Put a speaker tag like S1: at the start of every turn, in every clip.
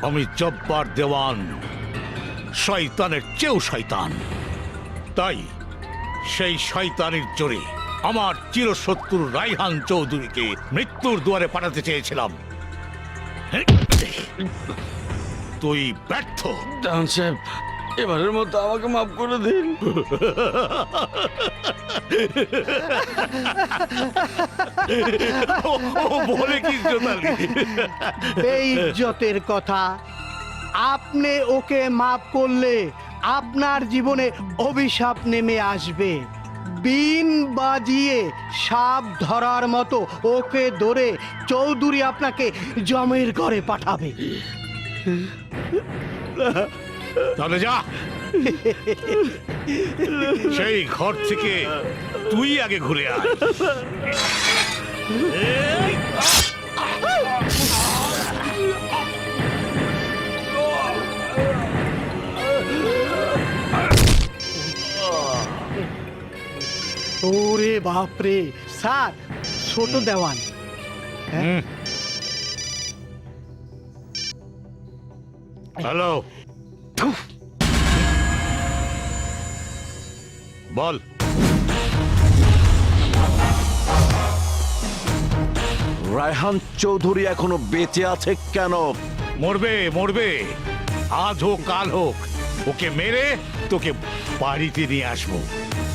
S1: আমি জব্বার দেওয়ান, শয়তানের চেয়েও শয়তান। তাই সেই শয়তানির জোরে আমার চিরশত্রু রায়হান চৌধুরীকে মৃত্যুর দুয়ারে পাঠাতে চেয়েছিলাম। তুই ব্যর্থ।
S2: ডান সাহেব, এবারের মতো আমাকে মাফ করে দিন।
S1: ও বলে কি
S3: বেইজ্জতের কথা। আপনি ওকে মাফ করলে আপনার জীবনে অভিশাপ নেমে আসবে। বিন বাজিয়ে সাপ ধরার মতো ওকে ধরে চৌধুরী আপনাকে জমের ঘরে পাঠাবে।
S1: তাহলে যা, সেই ঘর থেকে তুই আগে ঘুরে আয়।
S3: ওরে বাপরে স্যার, ছোট দেওয়ান।
S1: হ্যালো, বল।
S2: রায়হান চৌধুরী এখনো বেঁচে আছে কেন?
S1: মরবে মরবে, আজ হোক কাল হোক, ওকে মেরে তোকে বাড়িতে নিয়ে আসবো।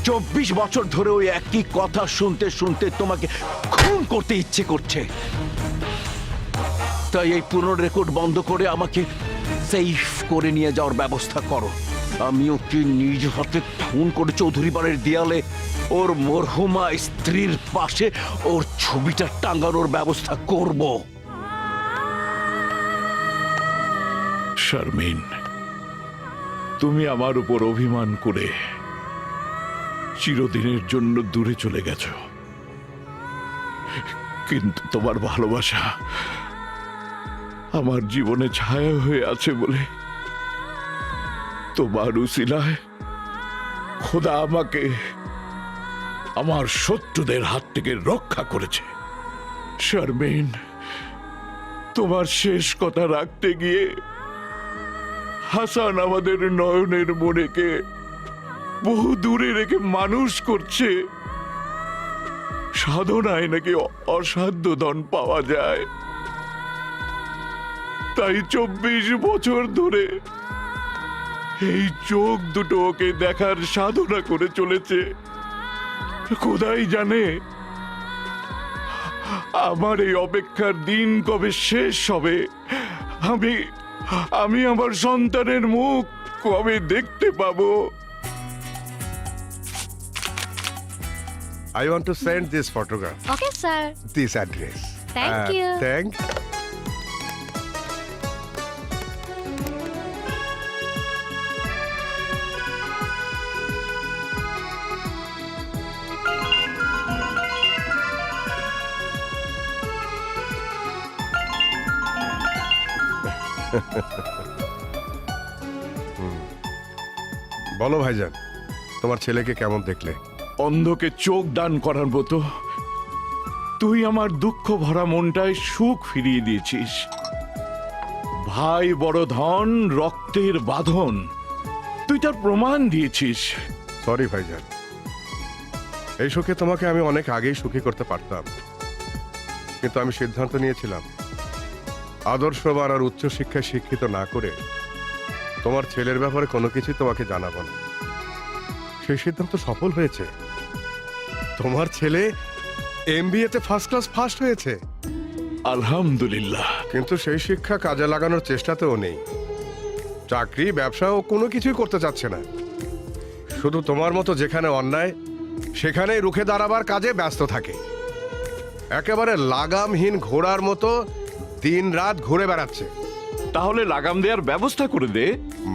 S2: 24 বছর ধরে ওই একই কথা শুনতে শুনতে তোমাকে খুন করতে ইচ্ছে করছে। তাই এই পুরনো রেকর্ড বন্ধ করে আমাকে সেফ করে নিয়ে যাওয়ার ব্যবস্থা করো। আমি ওকে নিজ হাতে খুন করে চৌধুরী বাড়ির দেয়ালে ওর মরহুমা স্ত্রীর পাশে ওর ছবিটা টাঙানোর ব্যবস্থা করব।
S4: শারমিন, তুমি আমার উপর অভিমান করে চিরদিনের জন্য দূরে চলে গেছ, কিন্তু তোমার ভালোবাসা আমার জীবনে ছায়া হয়ে আছে বলে তোমার উসিলায় খোদা আমাকে আমার শত্রুদের হাত থেকে রক্ষা করেছে। শারমিন, তোমার শেষ কথা রাখতে গিয়ে হাসান আমাদের নয়নের মনেকে বহু দূরে রেখে মানুষ করছে। সাধনায় নাকি অসাধ্য ধন পাওয়া যায়, তাই 24 বছর ধরে এই চোখ দুটো ওকে দেখার সাধনা করে চলেছে। খোদাই জানে আমার এই অপেক্ষার দিন কবে শেষ হবে, আমি আমার সন্তানের মুখ কবে দেখতে পাবো।
S5: I want to send this photograph.
S6: Okay, sir.
S5: This address.
S6: Thank you.
S5: Thanks. বলো ভাইজান, তোমার ছেলেকে কেমন দেখলে?
S4: অন্ধকে চোখ দান করার মতো তুই আমার দুঃখ ভরা মনটায় সুখ ফিরিয়ে দিয়েছিস। ভাই বড় ধন, রক্তের বাঁধন, তুই তার প্রমাণ দিয়েছিস।
S5: সরি ভাইজান, এই সুখে তোমাকে আমি অনেক আগেই সুখী করতে পারতাম, কিন্তু আমি সিদ্ধান্ত নিয়েছিলাম আদর্শবান আর উচ্চশিক্ষায় শিক্ষিত না করে তোমার ছেলের ব্যাপারে কোনো কিছু তোমাকে জানাবো না। সেই সিদ্ধান্ত সফল হয়েছে। তোমার ছেলে MBA তে ফার্স্ট ক্লাস ফার্স্ট হয়েছে।
S4: আলহামদুলিল্লাহ।
S5: কিন্তু সেই শিক্ষা কাজে লাগানোর চেষ্টাতেও নেই। চাকরি, ব্যবসা ও কোনো কিছুই করতে চাচ্ছে না। শুধু তোমার মতো যেখানে অন্যায় সেখানেই রুখে দাঁড়াবার কাজে ব্যস্ত থাকে। একেবারে লাগামহীন ঘোড়ার মতো দিন রাত ঘুরে বেড়াচ্ছে।
S4: তাহলে লাগাম দেওয়ার ব্যবস্থা করে দে।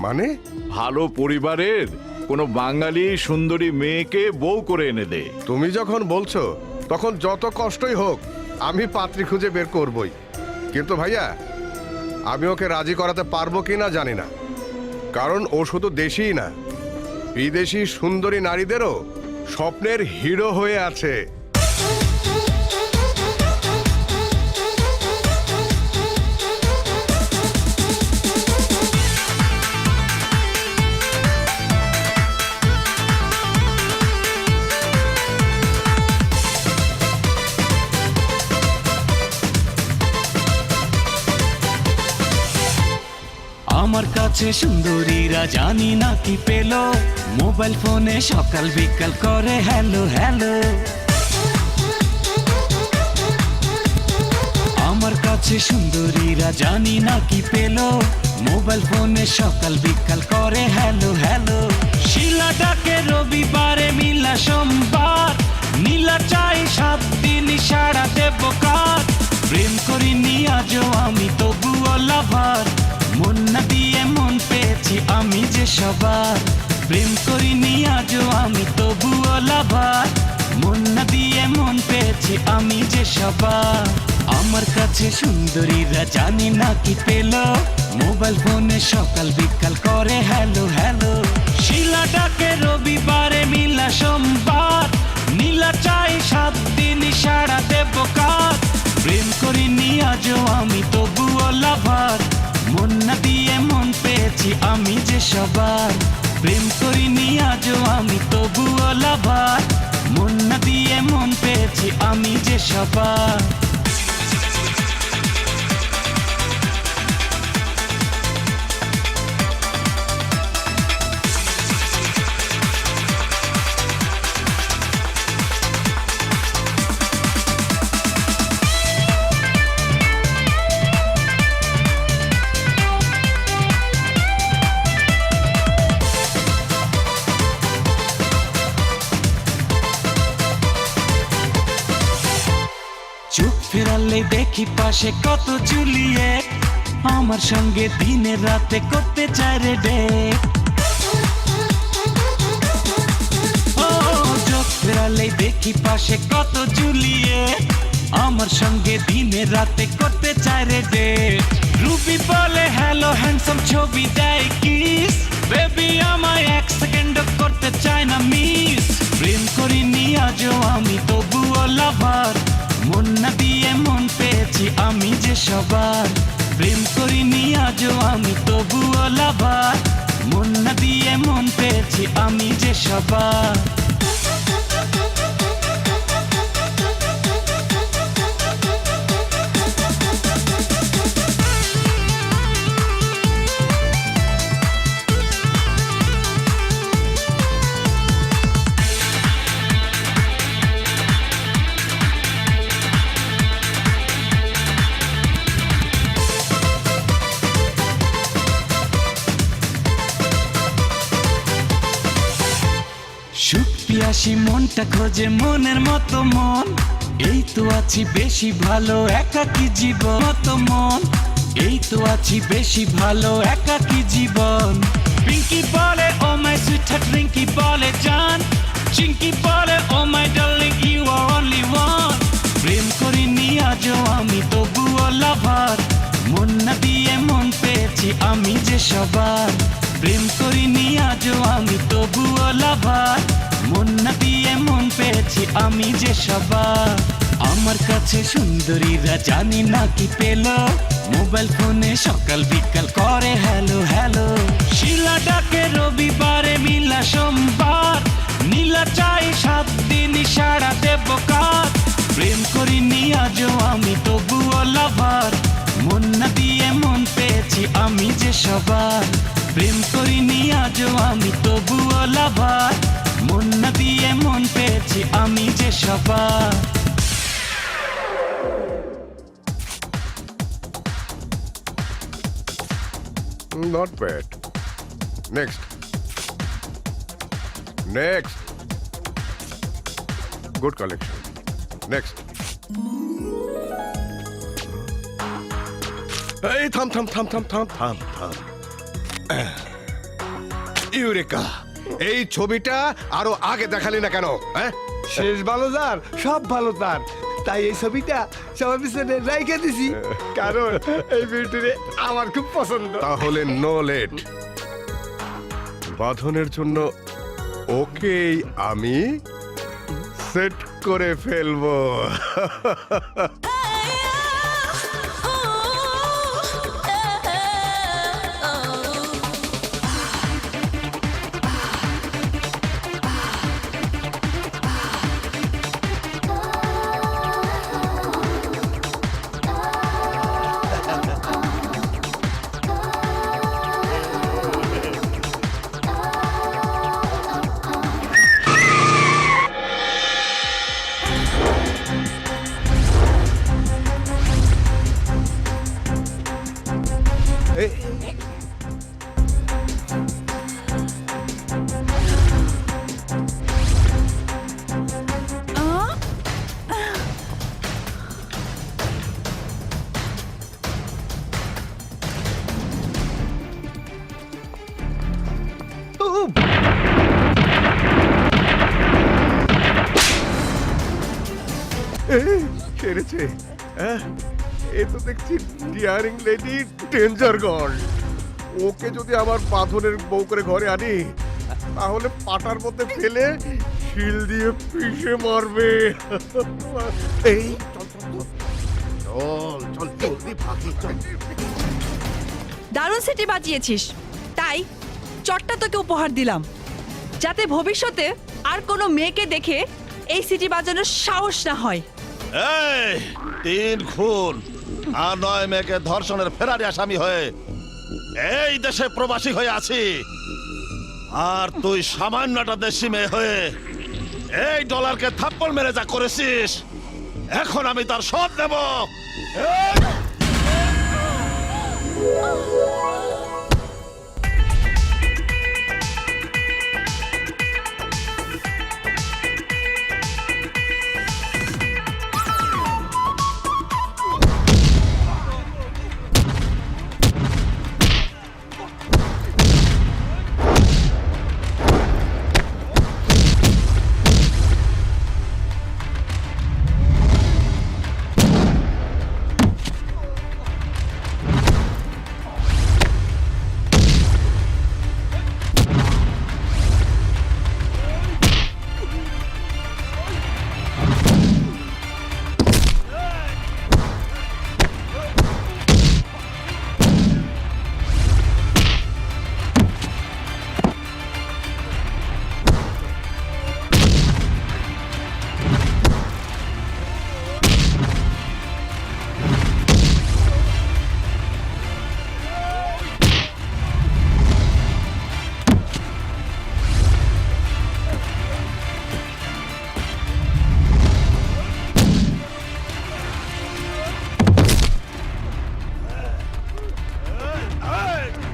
S5: মানে?
S4: ভালো পরিবারের কোনো বাঙালি সুন্দরী মেয়েকে বউ করে এনে দে।
S5: তুমি যখন বলছো তখন যত কষ্টই হোক আমি পাত্রী খুঁজে বের করবই। কিন্তু ভাইয়া, আমি ওকে রাজি করাতে পারবো কিনা জানি না, কারণ ও শুধু দেশিই না, বিদেশি সুন্দরী নারীদেরও স্বপ্নের হিরো হয়ে আছে।
S6: আমার কাছে সুন্দরীরা জানি না কি পেল, মোবাইল ফোনে সকাল বিকাল করে হ্যালো হ্যালো। আমার কাছে সুন্দরীরা জানি না কি পেল, মোবাইল ফোনে সকাল বিকাল করে হ্যালো হ্যালো। শিলা ডাকে রবিবারে, মিলা সোমবার, নীলা চাই 7 দিন সারা দেব কার। প্রেম করিনি আজও আমি তবুও লাভার, মন না দিয়ে মন পেয়েছি আমি যে সবার। প্রেম করিনি আজও আমি তবুও লাভার, মন না দিয়ে মন পেয়েছি আমি যে সবার। আমার কাছে সুন্দরীরা জানি না কি পেল, মোবাইল ফোনে সকাল বিকাল করে হ্যালো হ্যালো। শিলা ডাকে রবিবারে, মিলা সোমবার, নীলা চাই 7 দিন সারা দেব কার। প্রেম করিনি আজও আমি তবুও লাভার, মন না দিয়ে মন পেয়েছি আমি যে সবার। প্রেম করিনি আজও আমি তবুও লাভার, মন না দিয়ে মন পেয়েছি আমি যে সবার। চোখ ফেরালে দেখি পাশে কত জুলিয়েট, আমার সঙ্গে দিনে রাতে করতে চায় রে ডেট। ও চোখ ফেরালে দেখি পাশে কত জুলিয়েট, আমার সঙ্গে দিনে রাতে করতে চায় রে ডেট। রুবি বলে হ্যালো হ্যান্ডসাম, ছবি দেয় কিস, বেবি আমায় 1 সেকেন্ড করতে চায় না মিস। প্রেম করিনি আজও আমি তবুও লাভার, মন না দিয়ে মন পেয়েছি আমি যে সবার। প্রেম করিনি আজও আমি তবুও লাভার, মন না দিয়ে মন পেয়েছি আমি যে সবার। সুখ পিয়াসী মনটা খোঁজে মনের মতো মন, এই তো আছি বেশি ভালো একাকী জীবন। মতো মন, এই তো আছি বেশি ভালো একাকী জীবন। পিঙ্কি বলে ও মাই সুইটহার্ট, রিঙ্কি বলে জান, চিঙ্কি বলে oh my darling you are only one. প্রেম করিনি আজও আমি তবুও লাভার, মন না দিয়ে মন পেয়েছি আমি যে সবার। প্রেম করিনি আজও আমি তবুও লাভার, মন না দিয়ে মন পেয়েছি আমি যে সবার। আমার কাছে সুন্দরীরা জানি না কি পেল, মোবাইল ফোনে সকাল বিকাল করে হ্যালো হ্যালো। শিলা ডাকে রবিবারে, মিলা সোমবার, নীলা চাই 7 দিন সারা দেব কার। প্রেম করিনি আজও আমি তবুও লাভার, মন না দিয়ে মন পেয়েছি আমি যে সবার। প্রেম করিনি আজও আমি তবুও লাভার, মন না দিয়ে মন পেয়েছি আমি যে সবার।
S5: Not bad. Next. Next. Good collection. Next. এই থাম থাম থাম থাম থাম থাম থাম। ইউরেকা, এই ছবিটা আরো আগে দেখালি না কেন? হ্যাঁ,
S7: শেষ ভালো তার, সব ভালো তার, তাই এই ছবিটা সবার পিছনে রেখে দিছি, কারণ এই বিউটিরে আমার খুব পছন্দ।
S5: তাহলে নো লেট। বাঁধনের জন্য ওকেই আমি সেট করে ফেলবো। সেরেছে। এ তো দেখছি ডিয়ারিং লেডি ডেঞ্জার গার্ল। ওকে যদি আমার বাঁধনের বউ করে ঘরে আনি তাহলে পাটার মধ্যে ফেলে শিল দিয়ে পিষে মারবে। এই চল জলদি ভাগি চল।
S8: দারুণ সিটি বাজিয়েছিস, তাই চটটা তোকে উপহার দিলাম, যাতে ভবিষ্যতে আর কোনো মেয়েকে দেখে এই সিটি বাজানোর সাহস না হয়।
S9: এই 3 খুন আর 9 মেয়েকে ধর্ষণের ফেরারি আসামি হয়ে এই দেশে প্রবাসী হয়ে আছি, আর তুই সামান্যটা দেশি মেয়ে হয়ে এই ডলারকে থাপ্পড় মেরে যা করেছিস, এখন আমি তার শোধ নেব।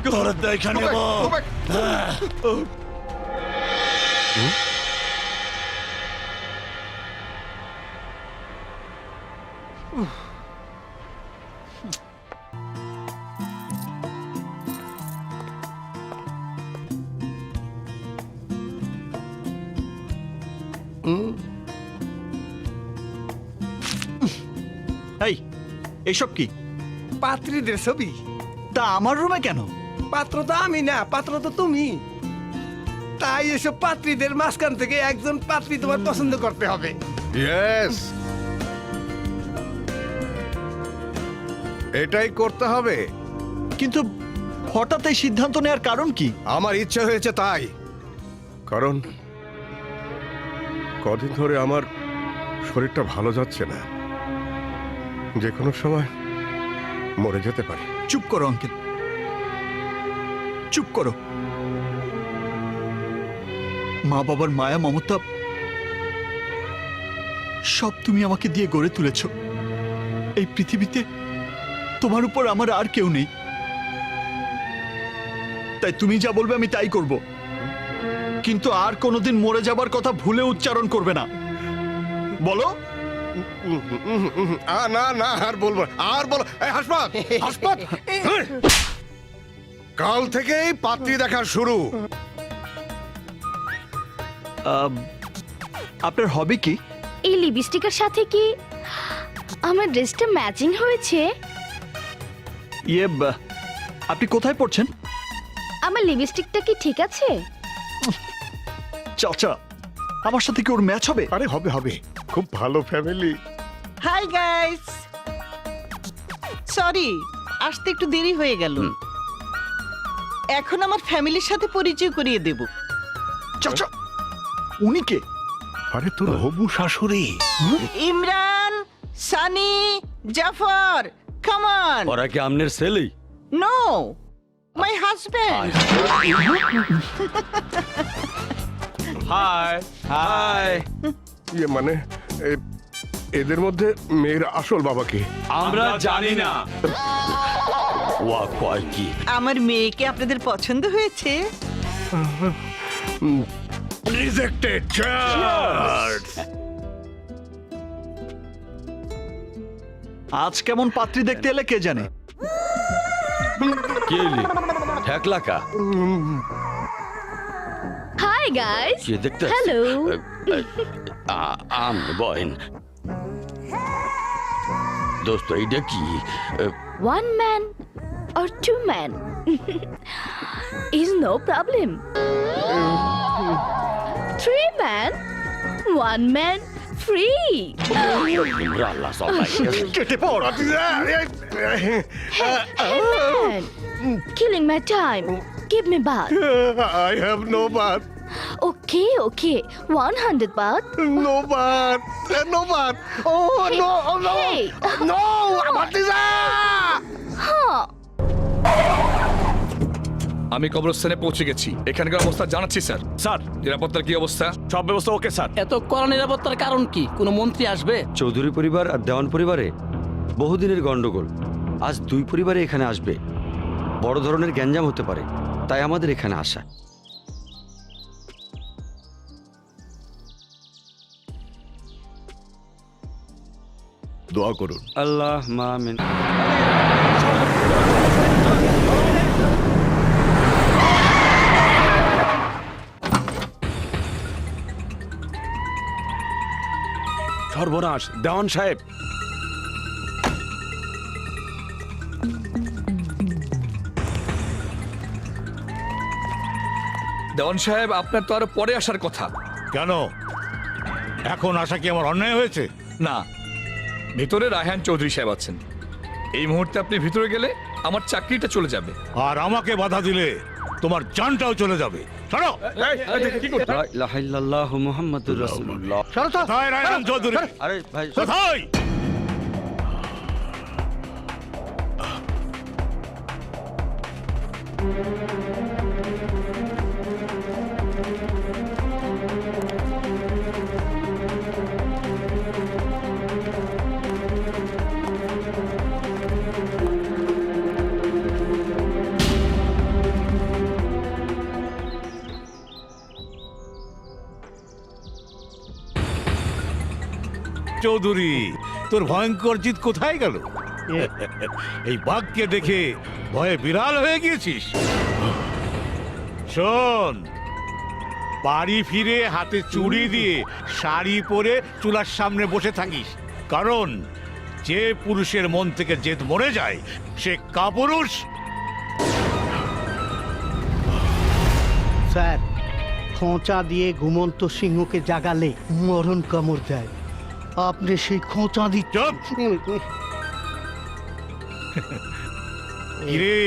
S9: তোর দেখে নেব।
S10: এই এইসব কি?
S7: পাত্রীদের ছবি।
S10: তা আমার রুমে কেন?
S7: পাত্র তো আমি না, পাত্র তো তুমি। তাই এসব পাত্রীদের মাঝখান থেকে একজন পাত্রী তোমার পছন্দ করতে হবে।
S5: ইয়েস, এটাই করতে হবে।
S10: কিন্তু হঠাৎ এই সিদ্ধান্ত নেওয়ার কারণ কি?
S5: আমার ইচ্ছা হয়েছে তাই। কারণ কদিন ধরে আমার শরীরটা ভালো যাচ্ছে না, যে কোনো সময় মরে যেতে পারি।
S10: চুপ করো অঙ্কিত, চুপ করো। মা বাবার মায়া মমতা সব তুমি আমাকে দিয়ে গড়ে তুলেছ। এই পৃথিবীতে তোমার উপর আমার আর কেউ নেই, তাই তুমি যা বলবে আমি তাই করব। কিন্তু আর কোনোদিন মরে যাবার কথা ভুলে উচ্চারণ করবে না, বলো?
S5: না না, আর বলবো না, আর বলো। হাসপাত হাসপাত কাল থেকেই পাত্রী দেখা শুরু।
S10: আপনার হবি কি?
S11: এই লিপস্টিকের সাথে কি আমার ড্রেসটা ম্যাচিং হয়েছে?
S10: ইয়ে, আপনি কোথায় পড়ছেন?
S11: আমার লিপস্টিকটা কি ঠিক আছে?
S10: চাচা, আমার সাথে কি ওর ম্যাচ হবে?
S5: আরে হবে হবে, খুব ভালো ফ্যামিলি।
S12: হাই গাইস, সরি আসতে একটু দেরি হয়ে গেল। এখন আমার ফ্যামিলির সাথে পরিচয় করিয়ে দেব।
S10: চাচা, উনি কে?
S5: আরে তোর হবু শাশুড়ি।
S12: Imran, Sunny, Zafar, come on.
S2: ওরা কি আমনের ছেলে?
S12: No, my husband.
S2: Hi hi.
S5: ইয়ে মানে এদের মধ্যে মেয়ের আসল বাবা কে?
S2: আমরা জানি না। ওয়া কয় কি?
S12: আমার মেয়েকে আপনাদের পছন্দ হয়েছে?
S1: রিজেক্টেড।
S10: আজ কেমন পাত্রী দেখতে এলে কে জানে।
S2: কি এলি? ঠেকলা কা?
S11: হাই গাইস,
S2: কে দেখতে?
S11: হ্যালো।
S2: আম বহেন দোস্ত, এইটা কি?
S11: One man or two men is no problem. Three men, one man free.
S2: রাল্লা সবাই
S7: কেটে পড়।
S11: Hey man, killing my time. Give me bath.
S5: I have no bath.
S11: Okay, 100 baht.
S5: No bath. No bath. Oh,
S11: Hey,
S5: no, oh, no.
S11: hey.
S5: No, Bhatiza!
S11: Huh.
S13: আমি কবরস্থানে পৌঁছে গেছি। এখানকার অবস্থা জানাচ্ছি স্যার।
S10: স্যার,
S13: নিরাপত্তার কি অবস্থা?
S10: সব ব্যবস্থা ওকে স্যার।
S6: এত কড়া নিরাপত্তার কারণ কি? কোনো মন্ত্রী আসবে?
S14: চৌধুরী পরিবার আর দেওয়ান পরিবারে বহুদিনের গন্ডগোল। আজ দুই পরিবারে এখানে আসবে, বড় ধরনের গ্যাঞ্জাম হতে পারে, তাই আমাদের এখানে আসা।
S4: দোয়া করুন।
S14: আল্লাহ আমিন।
S2: সর্বনাশ, দেওয়ান সাহেব।
S13: দেওয়ান সাহেব, আপনার তো আরো পরে আসার কথা।
S1: কেন? এখন আসা কি আমার অন্যায় হয়েছে?
S13: না, ভিতরে রায়হান চৌধুরী সাহেব আছেন। এই মুহূর্তে আপনি ভিতরে গেলে আমার চাকরিটা চলে যাবে।
S1: আর আমাকে বাধা দিলে তোমার জানটাও চলে যাবে। ছাড়ো।
S13: কি করতে?
S14: লা ইলাহা ইল্লাল্লাহ মুহাম্মাদুর রাসূলুল্লাহ।
S1: কোথায় রায়হান চৌধুরী?
S14: আরে ভাই,
S1: কোথায়? চৌধুরী, তোর ভয়ঙ্কর জিত কোথায় গেল? এই বাঘকে দেখে ভয়ে বিড়াল হয়ে গিয়েছিস? শোন, বাড়ি ফিরে হাতে চুড়ি দিয়ে শাড়ি পরে চুলার সামনে বসে থাকিস, কারণ যে পুরুষের মন থেকে জেদ মরে যায় সে কাপুরুষ।
S3: স্যার, খোঁচা দিয়ে ঘুমন্ত সিংহকে জাগালে মরণ কামড় দেয়। আপনি সেই খোঁচা
S1: চুপ! কিরে,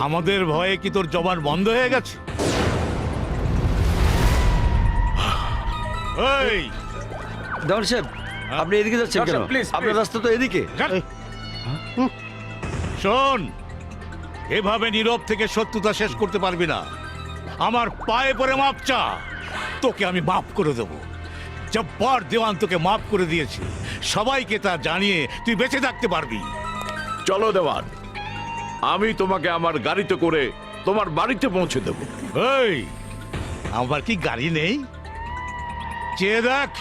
S1: আমাদের ভয়ে কি তোর জবান বন্ধ হয়ে গেছে? এই,
S14: দেওয়ান সাহেব, আপনি এদিকে যাচ্ছেন কেন? আপনার রাস্তা তো এদিকে।
S1: শোন, এভাবে নীরব থেকে শত্রুতা শেষ করতে পারবি না। আমার পায়ে পড়ে মাপ চা, তোকে আমি মাফ করে দেবো। জব্বার দেওয়ান তোকে মাফ করে দিয়েছে, সবাইকে তা জানিয়ে তুই বেঁচে থাকতে পারবি।
S4: চলো দেওয়ান, আমি তোমাকে আমার গাড়িতে করে তোমার বাড়িতে পৌঁছে দেব।
S1: এই, আমার কি গাড়ি নেই? চেয়ে দেখ।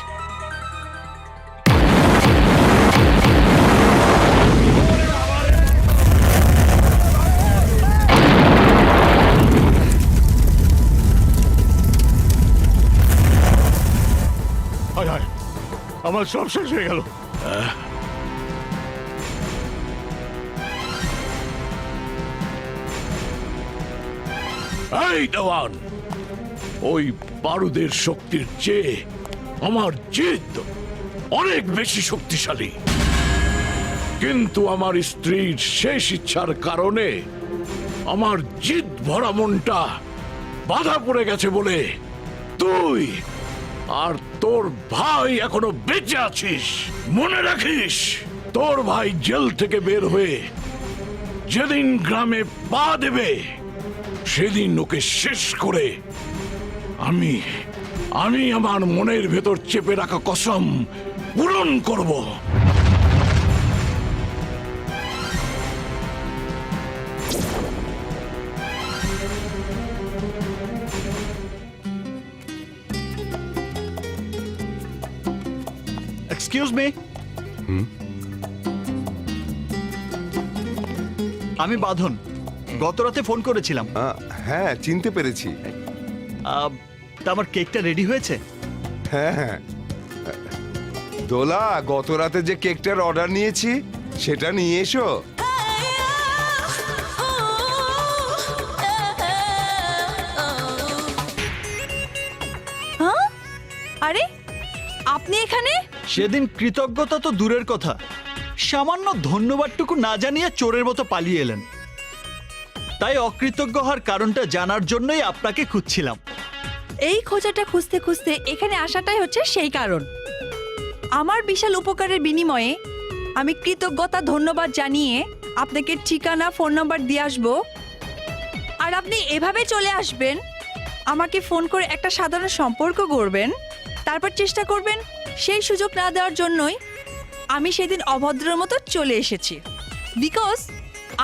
S1: হায় হায়, আমার সব শেষ হয়ে গেল।
S4: এই দেওয়ান, ওই বারুদের শক্তির চেয়ে আমার জিদ অনেক বেশি শক্তিশালী, কিন্তু আমার স্ত্রীর শেষ ইচ্ছার কারণে আমার জিদ ভরা মনটা বাধা পড়ে গেছে বলে তুই আর তোর ভাই এখনো বেঁচে আছিস। মনে রাখিস, তোর ভাই জেল থেকে বের হয়ে যেদিন গ্রামে পা দেবে সেদিন ওকে শেষ করে আমি আমার মনের ভেতর চেপে রাখা কসম পূরণ করব।
S10: Excuse me. আমি বাঁধন, গত রাতে ফোন করেছিলাম।
S7: হ্যাঁ, চিনতে পেরেছি।
S10: তা আমার কেকটা রেডি হয়েছে?
S7: হ্যাঁ হ্যাঁ, দোলা, গত রাতে যে কেকটার অর্ডার নিয়েছি সেটা নিয়ে এসো।
S8: হ্যাঁ? আরে আপনি এখানে?
S10: সেদিন কৃতজ্ঞতা তো দূরের কথা, সামান্য ধন্যবাদটুকু না জানিয়ে চোরের মতো পালিয়ে এলেন। তাই অকৃতজ্ঞ হওয়ার কারণটা জানার জন্যই আপনাকে খুঁজছিলাম।
S8: এই খোঁজাটা খুঁজতে খুঁজতে এখানে আসাটাই হচ্ছে সেই কারণ। আমার বিশাল উপকারের বিনিময়ে আমি কৃতজ্ঞতা ধন্যবাদ জানিয়ে আপনাকে ঠিকানা ফোন নাম্বার দিয়ে আসবো, আর আপনি এভাবে চলে আসবেন, আমাকে ফোন করে একটা সাধারণ সম্পর্ক গড়বেন, তারপর চেষ্টা করবেন সেই সুযোগ না দেওয়ার জন্যই আমি সেদিন অভদ্রের মতো চলে এসেছি। Because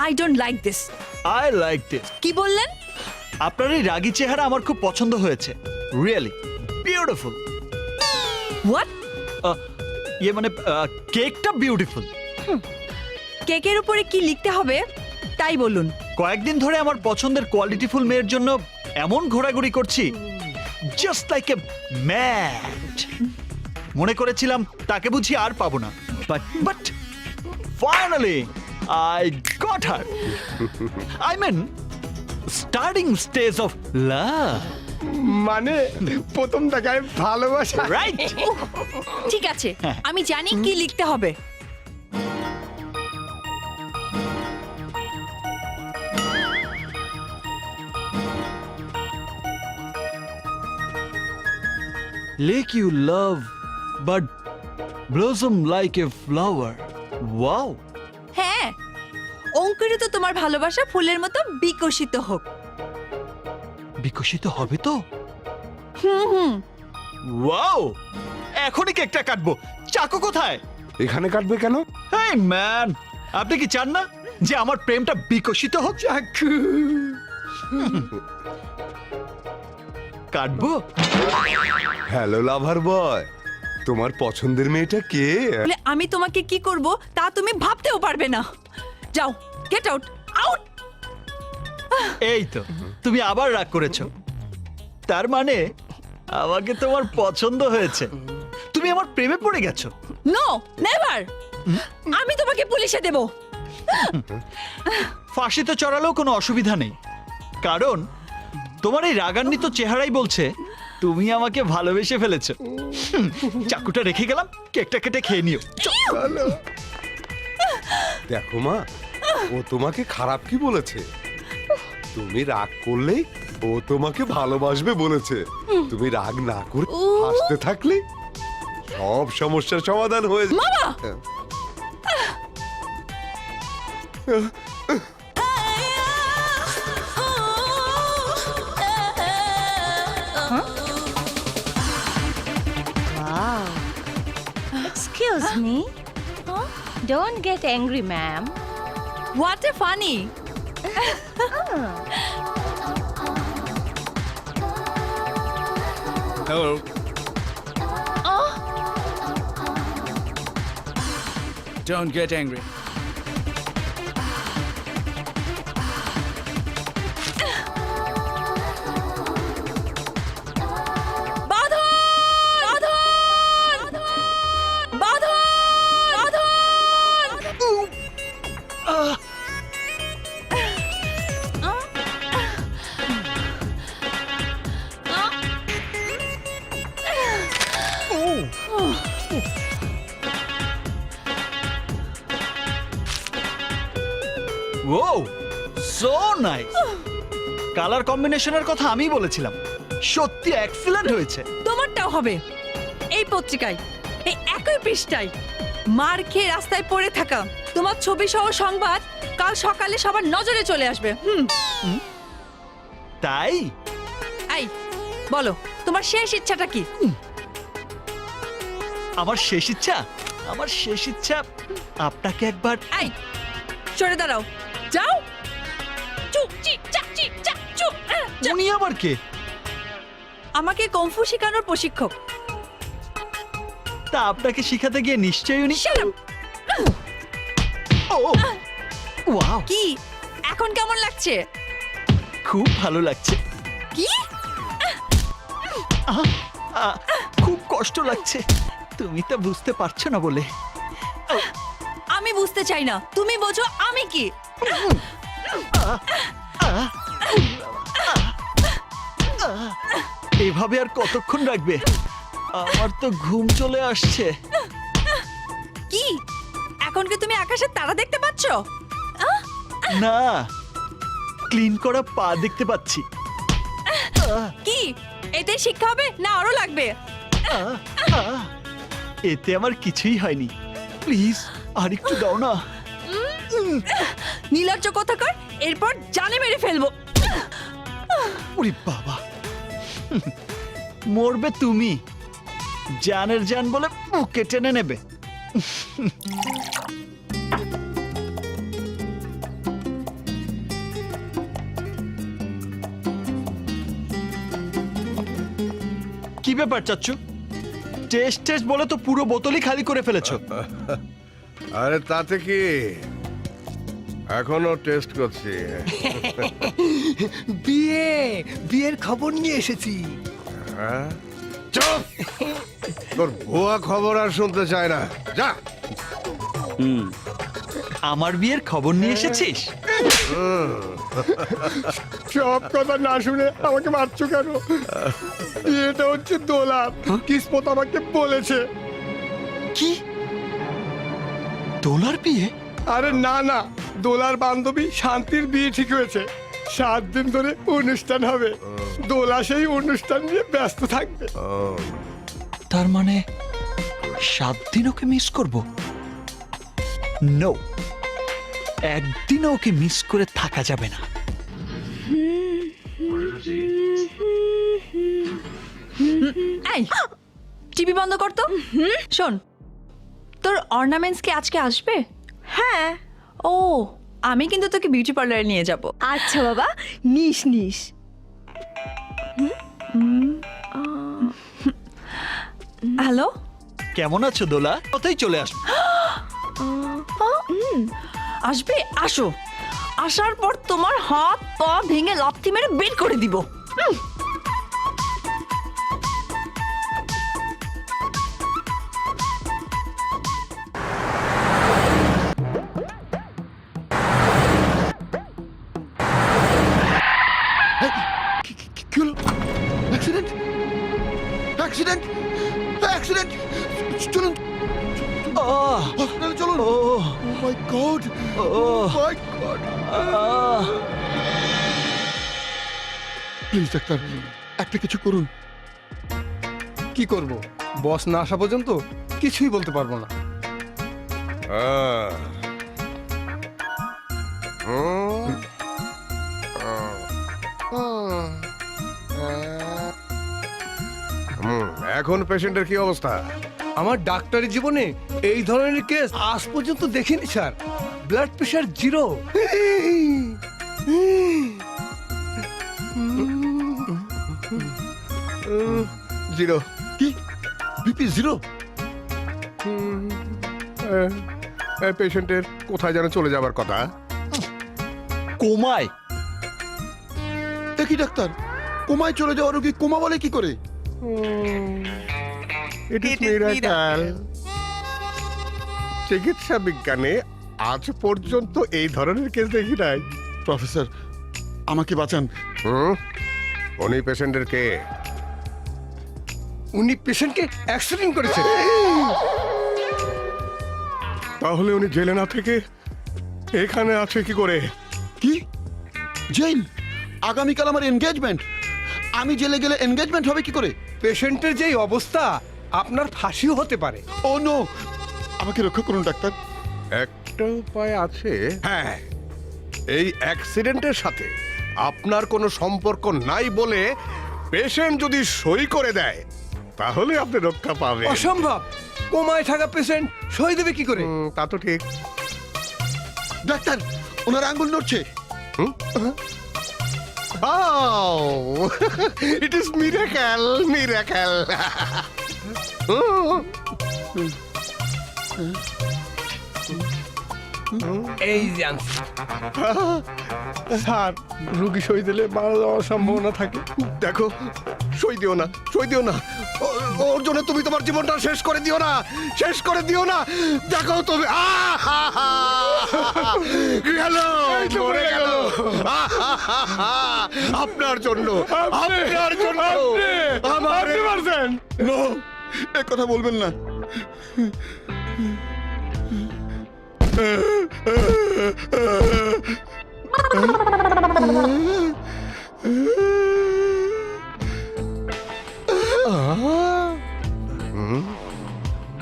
S8: I don't like this.
S10: I like this.
S8: কি বললেন?
S10: আপনার এই রাগী চেহারা আমার খুব পছন্দ হয়েছে। Really beautiful.
S8: হোয়াট?
S10: ইয়ে মানে কেকটা বিউটিফুল।
S8: কেকের উপরে কি লিখতে হবে তাই বলুন।
S10: কয়েকদিন ধরে আমার পছন্দের কোয়ালিটিফুল মেয়ের জন্য এমন ঘোরাঘুরি করছি, জাস্ট লাইক এ ম্যাড। মনে করেছিলাম তাকে বুঝি আর পাবো না, but finally I got her. I mean starting stage of love.
S7: মানে প্রথম দেখায় ভালোবাসা,
S10: রাইট?
S8: ঠিক আছে, আমি জানি কি লিখতে হবে।
S10: Lake you love, but blossom like a flower. Wow!
S8: হ্যাঁ, অঙ্কুরিত তোমার ভালোবাসা ফুলের মতো বিকশিত হোক।
S10: বিকশিত হবে তো?
S8: হুম।
S10: ওয়াও! এখনই কেকটা কাটবো। চাকু কোথায়?
S7: এখানে কাটবে কেন?
S10: হেই ম্যান, আপনি কি চান না যে আমার প্রেমটা বিকশিত হোক? চাকু কাটবো।
S7: হ্যালো লাভার বয়, তোমার পছন্দের মেয়েটা কে?
S8: বলে আমি তোমাকে কি করব তা তুমি ভাবতেও পারবে না। যাও, গেট আউট, আউট।
S10: এই তো, তুমি আবার রাগ করেছো। তার মানে আমাকে তোমার পছন্দ হয়েছে, তুমি আমার প্রেমে পড়ে গেছো।
S8: No, never. আমি তোমাকে পুলিশে দেব।
S10: ফাঁসিতে চড়ালেও কোনো অসুবিধা নেই, কারণ তোমার এই রাগান্বিত চেহারাই বলছে তুমি আমাকে ভালোবেসে ফেলেছো। চাকুটা রেখে গেলাম, কেকটা কেটে খেয়ে নিও।
S7: দেখো মা, ও তোমাকে খারাপ কি বলেছে? তুমি রাগ করলেই ও তোমাকে ভালোবাসবে বলেছে। তুমি রাগ না করে হাসতে থাকলে সব সমস্যার সমাধান হয়ে যাবে।
S8: মামা!
S11: Excuse me. Don't get angry, ma'am.
S8: What a funny.
S13: Hello. Don't get angry.
S10: Wow, so nice. Colour কম্বিনেশনের কথা আমিই বলেছিলাম, সত্যি এক্সিলেন্ট হয়েছে।
S8: তোমারটাও হবে এই পত্রিকায়, এই একই পৃষ্ঠায়। মার খেয়ে রাস্তায় পড়ে থাকা তোমার ছবি সহ সংবাদ কাল সকালে সবার নজরে চলে আসবে।
S10: তাই?
S8: এই বলো, তোমার শেষ ইচ্ছাটা কি?
S10: আমার শেষ ইচ্ছা, আমার শেষ ইচ্ছা আপনাকে একবার।
S8: এই সরে দাঁড়াও, যাও। চু চি চা চি চা চু চা।
S10: উনি আবার কে?
S8: আমাকে কমফু শেখানোর প্রশিক্ষক।
S10: তা আপনাকে শিখাতে গিয়ে নিশ্চয়ই উনি
S8: Shut up!
S10: ও ওয়াও,
S8: কি এখন কেমন লাগছে?
S10: খুব ভালো লাগছে।
S8: কি
S10: খুব কষ্ট লাগছে, তুমি তা বুঝতে পারছো না বলে।
S8: আমি বুঝতে চাই না, তুমি বোঝো আমি কি।
S10: এভাবে আর কতক্ষণ রাখবে? আমার তো ঘুম চলে আসছে।
S8: কি এখন কি তুমি আকাশের তারা দেখতে পাচ্ছ?
S10: না, ক্লিন করা পা দেখতে পাচ্ছি।
S8: কি এতে শিক্ষা হবে না আরো লাগবে?
S10: এতে আমার কিছুই হয়নি, প্লিজ আর একটু দাও না।
S8: নীলাজ্জ কোথাকার, এরপর জানে মেরে ফেলবো।
S10: ওরে বাবা, মরবে তুমি, জানের জান বলে বুকে টেনে নেবে। কি ব্যাপার চাচ্চু, টেস্ট টেস্ট বলে তো পুরো বোতলই খালি করে ফেলেছো।
S5: আরে তাতে কি, এখনো টেস্ট করছি।
S3: বিয়ের খবর নিয়ে এসেছি।
S5: হ্যাঁ? চুপ! তোর ভুয়া খবর আর শুনতে চায় না, যা।
S10: আমার বিয়ের খবর নিয়ে এসেছিস?
S3: সব কথা না শুনে আমাকে মারছো কেন? বিয়েটা হচ্ছে দোলাপ, কিসমত আমাকে বলেছে।
S10: কি, দোলার বিয়ে?
S3: আরে না না, দোলার বান্ধবী শান্তির বিয়ে ঠিক হয়েছে। 7 দিন ধরে অনুষ্ঠান হবে, দোলা সেই অনুষ্ঠান নিয়ে ব্যস্ত থাকবে।
S10: তার মানে 7 দিন ওকে মিস করব? নো, একদিনও ওকে মিস করে থাকা যাবে না।
S8: এই টিভি বন্ধ কর তো। শোন, তোর অর্নামেন্টস কি আজকে আসবে?
S11: হ্যাঁ।
S8: ও, আমি কিন্তু তোকে বিউটি পার্লারে নিয়ে যাব।
S11: আচ্ছা বাবা, নিস নিস।
S8: হ্যালো,
S10: কেমন আছো দোলা? কোথায় চলে আসবে?
S8: আসবে? আসো, আসার পর তোমার হাত পা ভেঙে লাথি মেরে বের করে দিব।
S7: Accident accident accident! চলুন হসপিটালে চলুন।
S10: Oh
S7: my god,
S10: oh
S7: my god! Please doctor, একটা কিছু করুন।
S3: কি করব? বস না আসা পর্যন্ত কিছুই বলতে পারবো না।
S5: এখন পেশেন্টের কি অবস্থা?
S3: আমার ডাক্তারি জীবনে এই ধরনের কেস আজ পর্যন্ত দেখিনি স্যার। Blood pressure 0।
S5: জিরো।
S7: কি, বিপি 0?
S5: পেশেন্টের কোথায় যেন চলে যাবার কথা।
S10: কোমায়?
S7: দেখি ডাক্তার, কোমায় চলে যাওয়া রোগী কোমা বলে কি করে?
S5: It is miracle. চিকিৎসা বিজ্ঞানে আজ পর্যন্ত এই ধরনের কেস দেখি নাই।
S7: প্রফেসর, আমাকে বাঁচান।
S5: উনি পেশেন্টের কে?
S3: উনি পেশেন্টকে অ্যাক্সিডেন্ট করেছে।
S5: তাহলে উনি জেলে না থেকে এখানে আছে কি করে?
S7: কি, জেল? আগামীকাল আমার এনগেজমেন্ট, আমি জেলে গেলে এনগেজমেন্ট হবে কি করে?
S3: পেশেন্টের যেই অবস্থা, আপনার ফাঁসিও হতে পারে।
S7: ও নো, আমাকে রক্ষা করুন ডাক্তার।
S5: একটা উপায় আছে। হ্যাঁ, এই অ্যাক্সিডেন্টের সাথে আপনার কোনো সম্পর্ক নাই বলে পেশেন্ট যদি সই করে দেয় তাহলে আপনি রক্ষা পাবেন।
S3: অসম্ভব, কোমায় থাকা পেশেন্ট সই দেবে কি করে?
S5: তা তো ঠিক।
S7: ডাক্তার, ওনার আঙ্গুল নড়ছে।
S5: Oh, it is miracle, miracle.
S13: এই যে আনছি।
S5: স্যার, রুগী সই দিলে মারা যাওয়ার সম্ভাবনা থাকে। দেখো, সই দিও না, সই দিও না। ওর জন্য তুমি তোমার জীবনটা শেষ করে দিও না, শেষ করে দিও না। দেখো তুমি গেল, মরে গেল। আপনার জন্য, আপনার জন্য আমার
S10: নো, এ কথা বলবেন না।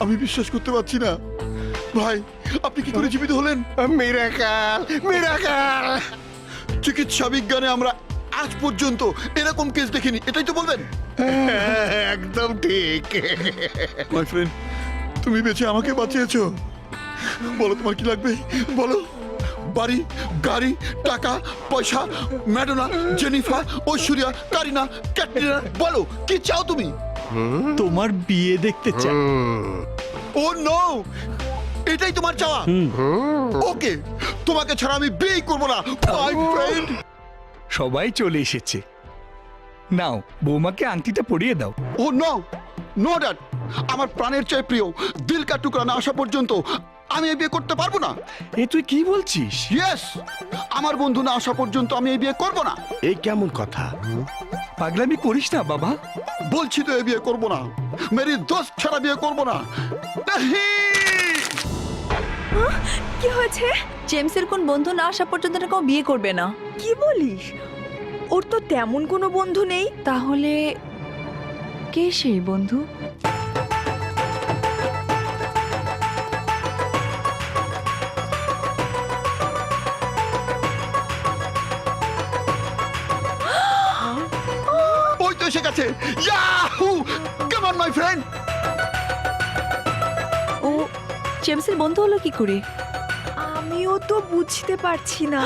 S10: আমি বিশ্বাস করতে পারছি না ভাই, আপনি কি করে জীবিত হলেন?
S5: Miracle, miracle.
S10: চিকিৎসা বিজ্ঞানে আমরা আজ পর্যন্ত এরকম কেস দেখিনি, এটাই তো বলবেন?
S5: একদম ঠিক।
S10: মাই ফ্রেন্ড, তুমি বেঁচে আমাকে বাঁচিয়েছো। বলো তোমার কি লাগবে, বলো। বাড়ি, গাড়ি, টাকা, পয়সা, ম্যাডোনা, জেনিফার, ঐশ্বরিয়া, কারিনা, ক্যাটরিনা, বলো কি চাও তুমি?
S3: তোমার বিয়ে দেখতে চাই।
S10: ও নো, এটাই তোমার চাওয়া? ওকে, তোমাকে ছাড়া আমি বিয়ে করব না মাই ফ্রেন্ড।
S13: সবাই চলে এসেছে, নাও বৌমাকে আংটিটা পরিয়ে দাও।
S10: ও নো, নো ড্যাড, আমার প্রাণের চেয়ে প্রিয় দিল কা টুকরা না আসা পর্যন্ত আমি এই বিয়ে করতে পারবো না।
S13: এ তুই কি বলছিস?
S10: ইয়েস, আমার বন্ধু না আসা পর্যন্ত আমি এই বিয়ে করব না।
S5: এই কেমন কথা?
S13: পাগলামি করিস না বাবা।
S10: বলছি তো এই বিয়ে করব না, মেরি দোস্ত ছাড়া বিয়ে করব না।
S8: কি হয়েছে? জেমসের কোন বন্ধু না আসা পর্যন্ত কেউ বিয়ে করবে না। কি বলিস? ওর তো তেমন কোনো বন্ধু নেই। তাহলে কে সেই বন্ধু?
S10: ওই তো এসে গেছে। Yahoo, come on my friend.
S8: ও জেমসের বন্ধু হলো কি করে? আমিও তো বুঝতে পারছি না।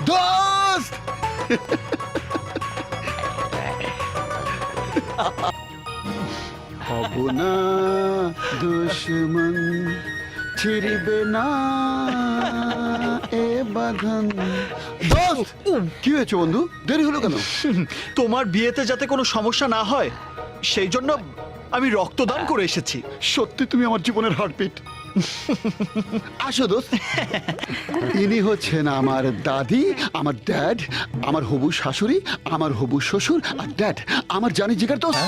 S10: দোস্ত, হব না দুশ্মন, ছিড়বে না এ বাঁধন। দোস্ত, কি হয়েছে বন্ধু, দেরি হলো কেন?
S3: তোমার বিয়েতে যাতে কোনো সমস্যা না হয় সেই জন্য আমি রক্তদান করে এসেছি।
S10: সত্যি তুমি আমার জীবনের হার্টবিট। আসো দোস্ত। ইনি হচ্ছেন আমার দাদি, আমার ড্যাড, আমার হবু শাশুড়ি, আমার হবু শ্বশুর, আর ড্যাড আমার জানি জিগার দোস্ত।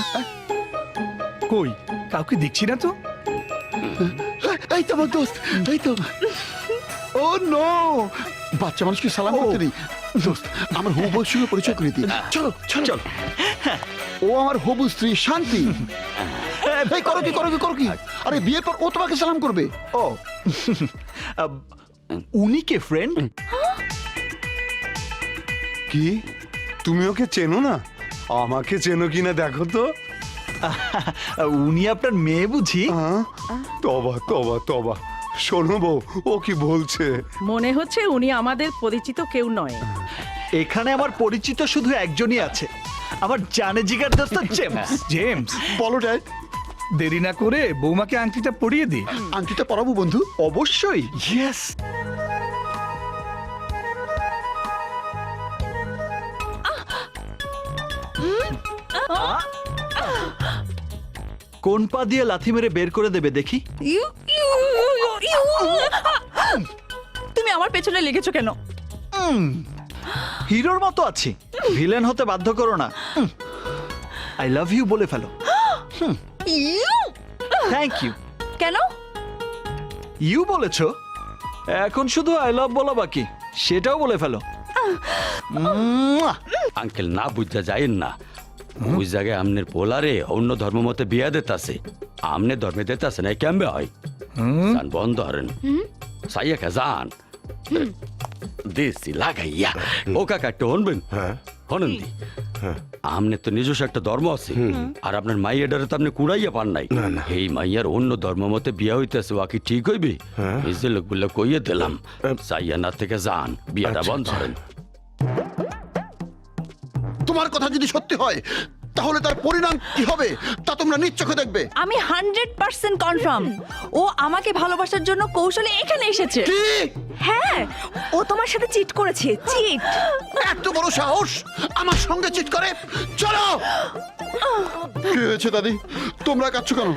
S13: কই কাউকে দেখছি না তো।
S10: এই তো আমার দোস্ত, এই তো। ও নো, বাচ্চা মানুষকে সালাম করতে নেই। দোস্ত, আমার হবু বউয়ের সঙ্গে পরিচয় করে দিই। চলো চলো চলো। ও আমার হবু স্ত্রী শান্তি। এই করো কি, করো কি, করো কি? আরে বিয়ের পর ও তোমাকে সালাম করবে।
S3: ও উনি কে ফ্রেন্ড?
S7: কি, তুমি ওকে চেনো না? আমাকে চেনো কিনা দেখো তো।
S3: উনি আপনার মেয়ে বুঝি?
S7: তবা তবা তবা, শোনো বউ, ও কি বলছে?
S12: মনে হচ্ছে উনি আমাদের পরিচিত কেউ নয়।
S3: এখানে আমার পরিচিত শুধু একজনই আছে, আমার জানে জিগার দোস্ত জেমস।
S13: জেমস,
S10: বলো ড্যাড।
S13: দেরি না করে বৌমাকে আংটিটা পরিয়ে দে।
S10: আংটিটা পরাবো বন্ধু।
S3: অবশ্যই।
S10: ইয়েস।
S3: কোন পা দিয়ে লাথি মেরে বের করে দেবে দেখি?
S8: তুমি আমার পেছনে লেগেছো কেন?
S3: হিরোর মতো আছি, ভিলেন হতে বাধ্য করো না। আই লাভ ইউ বলে ফেলো। Thank you.
S8: কেন?
S3: ইউ বলেছো, এখন শুধু আই লাভ বলা বাকি, সেটাও বলে ফেলো।
S14: আঙ্কেল না বুঝা যায়েন না, ওই জায়গায় আমনের পোলারে অন্য ধর্ম মতে বিয়া দিতাছে, আমনে ধর্মে দিতাছে না, কেমবে হয়? জান বন্ধ হরেন, সাইয়া জান দেশি লাগাইয়া। ও কাকা একটু হনবেন? শোনেন দি, আমনে তো নিজস্ব একটা ধর্ম আছে, আর আপনার মাইয়াডারে তো আপনি কুড়াইয়া পান নাই। এই মাইয়ার অন্য ধর্ম মতে বিয়া হইতেছে, ওয়া কি ঠিক হইবে? এই যে লোকগুলো কইয়ে দিলাম, চাইয়া না থেকে যান, বিয়াটা বন্ধ করেন।
S15: তোমার কথা যদি সত্যি হয় তাহলে তার পরিণাম কি হবে তা তোমরা নিজ চোখে দেখবে।
S8: আমি 100% কনফার্ম ও আমাকে ভালোবাসার জন্য কৌশলে এখানে এসেছে।
S15: কি?
S8: হ্যাঁ, ও তোমার সাথে চিট করেছে। চিট?
S15: এত বড় সাহস আমার সঙ্গে চিট করে? চলো। কি হয়েছে দাদি, তোমরা কাঁদছো কেন?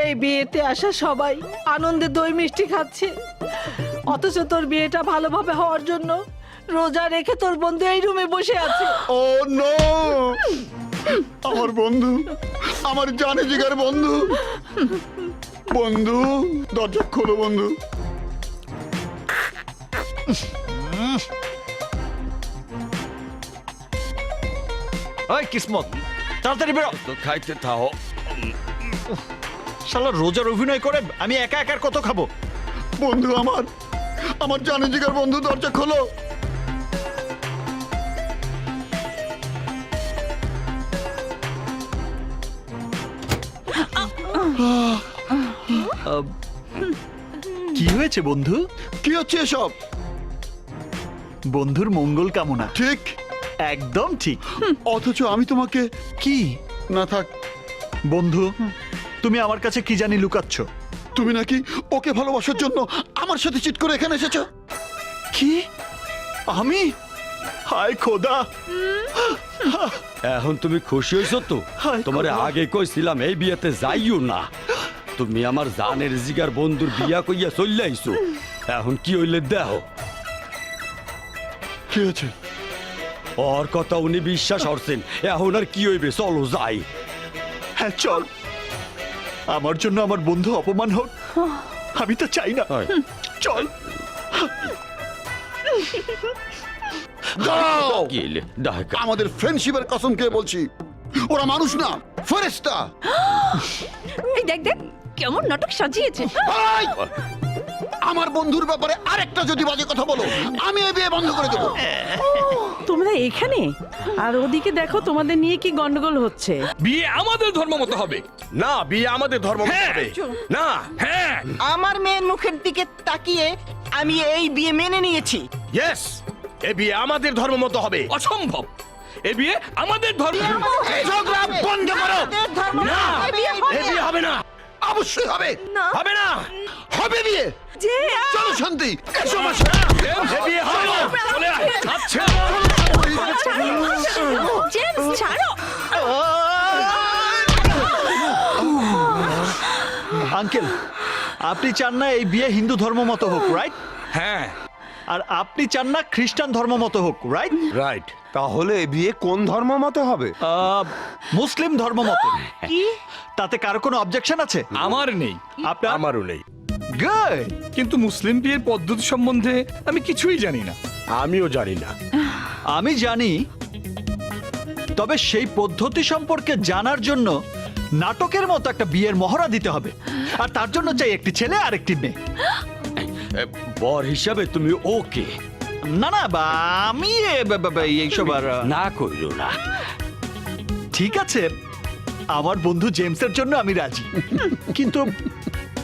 S12: এই বিয়েতে আসা সবাই আনন্দে দই মিষ্টি খাচ্ছে, অথচ তোর বিয়েটা ভালোভাবে হওয়ার জন্য রোজা রেখে তোর বন্ধু এই রুমে বসে আছে।
S15: ও নো, আমার বন্ধু, আমার জানে জিগার বন্ধু। বন্ধু, দরজা খোলো বন্ধু।
S10: ওই কিসমত, তাড়াতাড়ি বেরো।
S14: তো খাইতে থাও।
S10: শালা রোজার অভিনয় করে আমি একা একা আর কত খাবো?
S15: বন্ধু আমার, আমার জানে জিগার বন্ধু, দরজা খোলো।
S10: কি হয়েছে বন্ধু?
S15: কি হচ্ছে এসব?
S10: বন্ধুর মঙ্গল কামনা।
S15: ঠিক,
S10: একদম ঠিক।
S15: অথচ আমি তোমাকে
S10: কি
S15: না থাক।
S10: বন্ধু, তুমি আমার কাছে কি জানি লুকাচ্ছ।
S15: তুমি নাকি ওকে ভালোবাসার জন্য আমার সাথে চিট করে এখানে এসেছো।
S10: কি? আমি? হায় খোদা।
S14: এখন তুমি খুশি হইছো তো? তোমার আগে কইছিলাম এই বিয়েতে যাইও না। তুমি আমার জানের জিগার বন্ধুর বিয়া কইয়া চলে আইছো, এখন কি হইলে দেখো।
S15: কি হয়েছে?
S14: ওর কথা উনি বিশ্বাস করছেন, এখন আর কি হইবে? চলো যাই।
S10: হ্যাঁ চল, আমার জন্য আমার বন্ধু অপমান হোক আমি তো চাই না। চল।
S15: দাঁড়াও।
S14: কি হইলে? ডাকা।
S15: আমাদের ফ্রেন্ডশিপের কসম খেয়ে বলছি, ওরা মানুষ না, ফেরেশতা।
S8: এই দেখ দেখ কেমন নাটক সাজিয়েছে।
S15: এই! আমার বন্ধুর ব্যাপারে আরেকটা যদি বাজে কথা বলো, আমি এই বিয়ে বন্ধ করে দেবো।
S12: তোমরা এখানে, আর ওদিকে দেখো তোমাদের নিয়ে কি গন্ডগোল হচ্ছে।
S13: বিয়ে আমাদের ধর্ম মতো হবে।
S7: না, বিয়ে আমাদের ধর্ম হবে না।
S13: হ্যাঁ,
S12: আমার মেয়ের মুখের দিকে তাকিয়ে আমি এই বিয়ে মেনে নিয়েছি।
S7: ইয়েস, এই বিয়ে আমাদের ধর্ম মতো হবে।
S13: অসম্ভব। এ বিয়ে আমাদের ধর্ম।
S15: ঝগড়া বন্ধ করো।
S7: না, এই বিয়ে হবে না।
S15: অবশ্যই হবে।
S7: হবে না।
S15: হবে বিয়ে। চলো শান্তি, এসো আমার
S7: এই বিয়ে হবে না। চলে আয়। আচ্ছা।
S8: জেমস ছাড়ো।
S10: আঙ্কেল, আপনি চান না এই বিয়ে হিন্দু ধর্ম মতো হোক, রাইট?
S13: হ্যাঁ।
S10: আর আপনি চান না খ্রিস্টান ধর্ম মতো হোক, রাইট?
S7: রাইট। তাহলে এই বিয়ে কোন ধর্ম মতে হবে?
S10: মুসলিম ধর্ম মতো। কি? তাতে কারো কোনো অবজেকশন আছে?
S13: আমার নেই।
S10: আপনার?
S7: আমারও নেই।
S10: গুড।
S13: কিন্তু মুসলিম বিয়ের পদ্ধতি সম্বন্ধে আমি কিছুই জানি না।
S7: আমিও জানি না।
S10: আমি জানি, তবে সেই পদ্ধতি সম্পর্কে জানার জন্য নাটকের মতো একটা বিয়ের মহড়া দিতে হবে, আর তার জন্য চাই একটি ছেলে আর একটি মেয়ে।
S14: বর হিসাবে তুমি ওকে?
S10: না না, আমি এইসব আর
S14: না কইরো না।
S10: ঠিক আছে, আমার বন্ধু জেমসের জন্য আমি রাজি, কিন্তু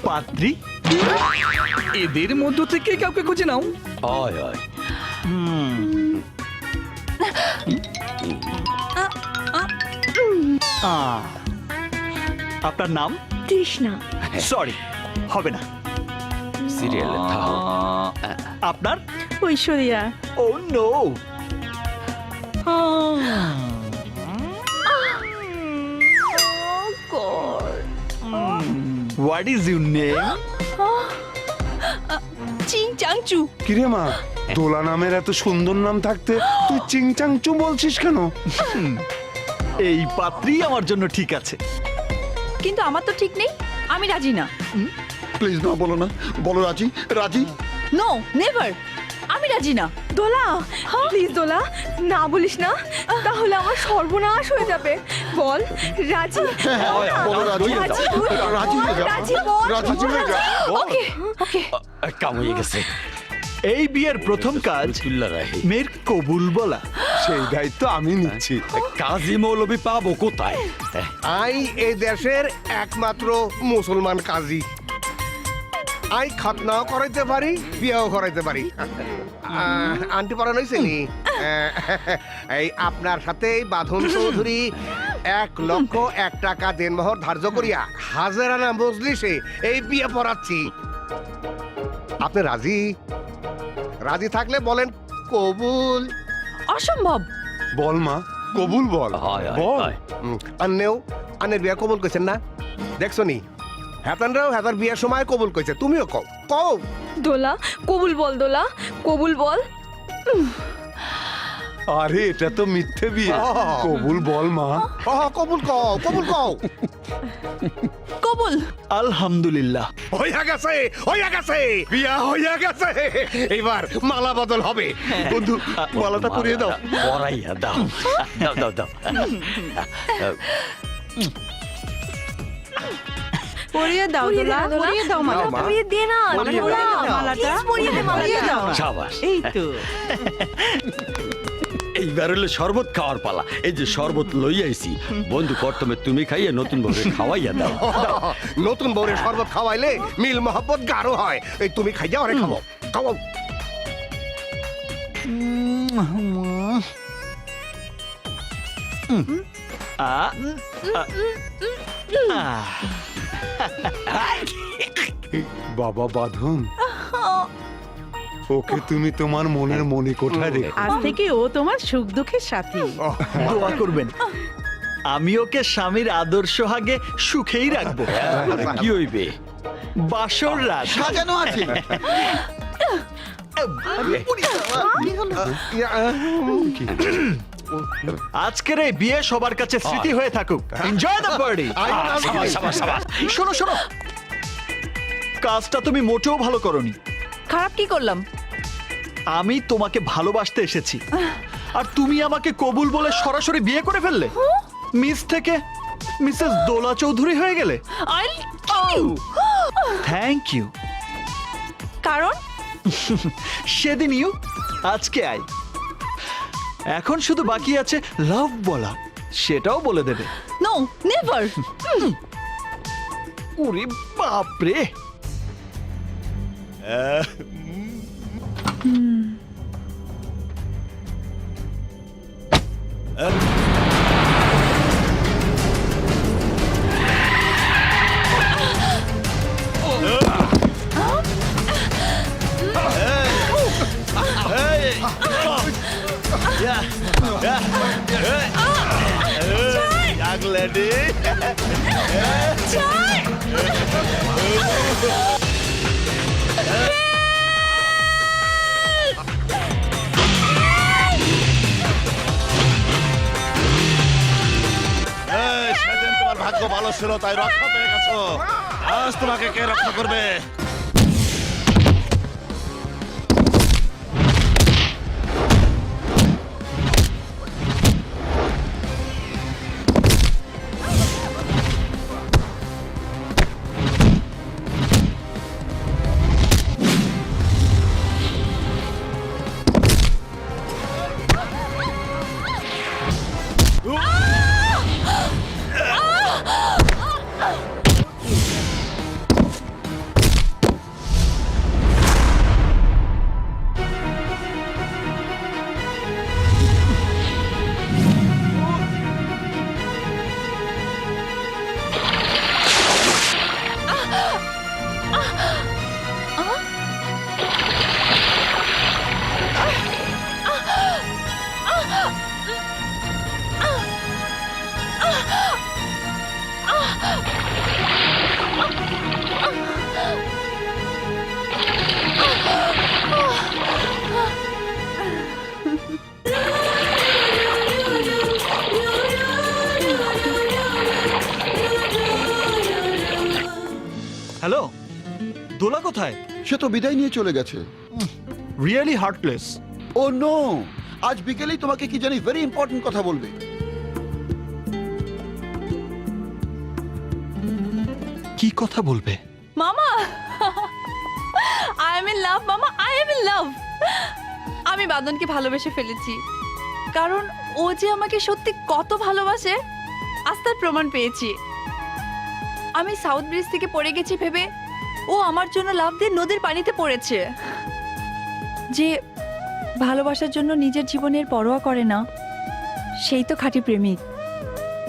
S10: পাত্রী?
S13: এদের মধ্য থেকে কাউকে খুঁজে নাও।
S14: হয় হয়।
S10: আপনার নাম?
S11: তৃষ্ণা।
S10: সরি, হবে না।
S14: সিরিয়ালে থাও।
S10: আপনার?
S12: Aishwarya.
S10: Oh no. What is your name?
S8: Ching Changchu.
S7: কিরে মা, দোলা নামের এত সুন্দর নাম থাকতে তুই চিংচাংচু বলছিস কেন?
S10: এই পাত্রী আমার জন্য ঠিক আছে।
S8: কিন্তু আমার তো ঠিক নেই, আমি রাজি না।
S15: প্লিজ না, বলো না, বলো রাজি। রাজি?
S8: নো, নেভার, আমি রাজি না।
S11: দোলা, প্লিজ দোলা, না বলিস না, তাহলে আমার সর্বনাশ হয়ে যাবে। বল রাজি।
S15: বলো রাজি। রাজি হয়ে যাও।
S11: রাজি বল।
S15: রাজি হয়ে যাও।
S8: ওকে ওকে।
S14: কাম হয়ে গেছে।
S10: এই বিয়ের প্রথম কাজ
S14: তুল্লা রাহে
S10: মেয়ের কবুল বলা।
S7: সেই দায়িত্ব আমি নিচ্ছি।
S14: কাজী মৌলবী পাবো কোথায়?
S5: আই এই দেশের একমাত্র মুসলমান কাজী। আই খাতনাও করাইতে পারি, বিয়েও করাইতে পারি। আন্টি পড়ানো হয়েছে নি? এই আপনার সাথে এই বাঁধন চৌধুরী 1,01,000 টাকা দেনমোহর ধার্য করিয়া হাজারানা মজলিসে এই বিয়ে পড়াচ্ছি। আপনি রাজি? রাজি থাকলে বলেন কবুল।
S8: অসম্ভব।
S7: বল মা, কবুল বল।
S14: হয়, হয়,
S7: বল।
S14: হয়।
S5: আন্নেও আন্নের বিয়ে কবুল কইছেন না? দেখছো নি হেতানরাও হেতার বিয়ের সময় কবুল কইছে, তুমিও কও কও।
S11: দোলা কবুল বল, দোলা কবুল বল।
S7: আরে এটা তো মিথ্যে বিয়ে। কবুল বল মা।
S5: কবুল কও, কবুল কও।
S8: কবুল।
S10: আলহামদুলিল্লাহ।
S5: হইয়া গেছে, হইয়া গেছে, বিয়া হইয়া গেছে। এবার মালা বদল হবে। বন্ধু মালাটা পরিয়ে দাও।
S14: পরাইয়া দাও, দাও দাও দাও।
S12: পরিয়ে দাও দোলা, পরিয়ে দাও মালা।
S5: মা।
S11: পরিয়ে দে না,
S12: পরিয়ে
S11: দোলা,
S12: দাও
S11: মালাটা।
S12: মালাটা। পরিয়ে দাও।
S14: সাবাস।
S12: এই তো।
S14: এইবার হলো শরবত খাওয়ার পালা। এই যে শরবত লই আইছি, বন্ধু প্রথমে তুমি খাইয়ে নতুন বউকে খাওয়াইয়া দাও।
S5: নতুন বউরে শরবত খাওয়াইলে মিল মহব্বত গাঢ় হয়। এই তুমি খাইয়া আরে খাও খাও।
S7: বাবা বাঁধন, ওকে তুমি তোমার মনের মনে কোঠায় রেখো।
S12: আজ থেকে ও তোমার সুখ দুঃখের সাথী।
S10: দোয়া করবেন আমি ওকে স্বামীর আদর্শ হাগে সুখেই রাখবো।
S14: কি হইবে?
S10: বাসর রাত
S15: সাজানো আছে।
S10: আজকের এই বিয়ে সবার কাছে স্মৃতি হয়ে থাকুক। Enjoy the party.
S14: সাবাস, সাবাস, সাবাস।
S10: শোনো শোনো, কাজটা তুমি মোটেও ভালো করনি।
S8: খারাপ কি করলাম?
S10: আমি তোমাকে ভালোবাসতে এসেছি আর তুমি আমাকে কবুল বলে সরাসরি বিয়ে করে ফেললে। মিস থেকে মিসেস দোলা চৌধুরী হয়ে গেলে। Thank you.
S8: কারণ
S10: সেদিন ইউ, আজকে আই। এখন শুধু বাকি আছে লাভ বলা, সেটাও বলে দেবে।
S8: No, never.
S10: ওরে বাপরে।
S9: Young lady. সেদিন তোমার ভাগ্য ভালো ছিল তাই রক্ষা পেয়ে গেছো। আজ তোমাকে কে রক্ষা করবে?
S10: হ্যালো, দোলা কোথায়?
S15: সে তো বিদায় নিয়ে চলে গেছে।
S10: Really heartless.
S15: ও নো, আজ বিকেলেই তোমাকে কি জানি ভেরি ইম্পর্টেন্ট কথা বলবে।
S10: কি কথা বলবে?
S8: মামা, I am in love, Mama. I am in love. আমি বাদনকে ভালোবেসে ফেলেছি, কারণ ও যে আমাকে সত্যি কত ভালোবাসে আজ তার প্রমাণ পেয়েছি। আমি সাউথ ব্রিজ থেকে পড়ে গেছি ভেবে ও আমার জন্য লাফ দিয়ে নদীর পানিতে পড়েছে। যে ভালোবাসার জন্য নিজের জীবনের পরোয়া করে না, সেই তো খাঁটি প্রেমিক।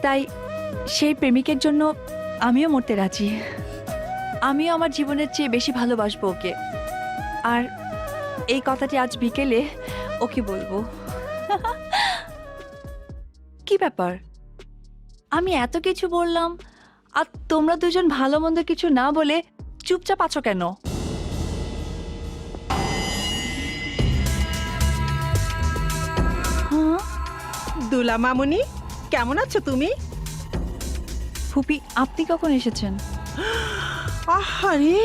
S8: তাই সেই প্রেমিকের জন্য আমিও মরতে রাজি। আমিও আমার জীবনের চেয়ে বেশি ভালোবাসবো ওকে। আর এই কথাটি আজ বিকেলে ওকে বলবো। কি ব্যাপার, আমি এত কিছু বললাম আর তোমরা দুজন ভালো মন্দ কিছু না বলে চুপচাপ আছো কেন?
S12: দুলা মামুনি, কেমন আছো তুমি?
S8: ফুপি, আপনি কখন এসেছেন?
S12: আহারে,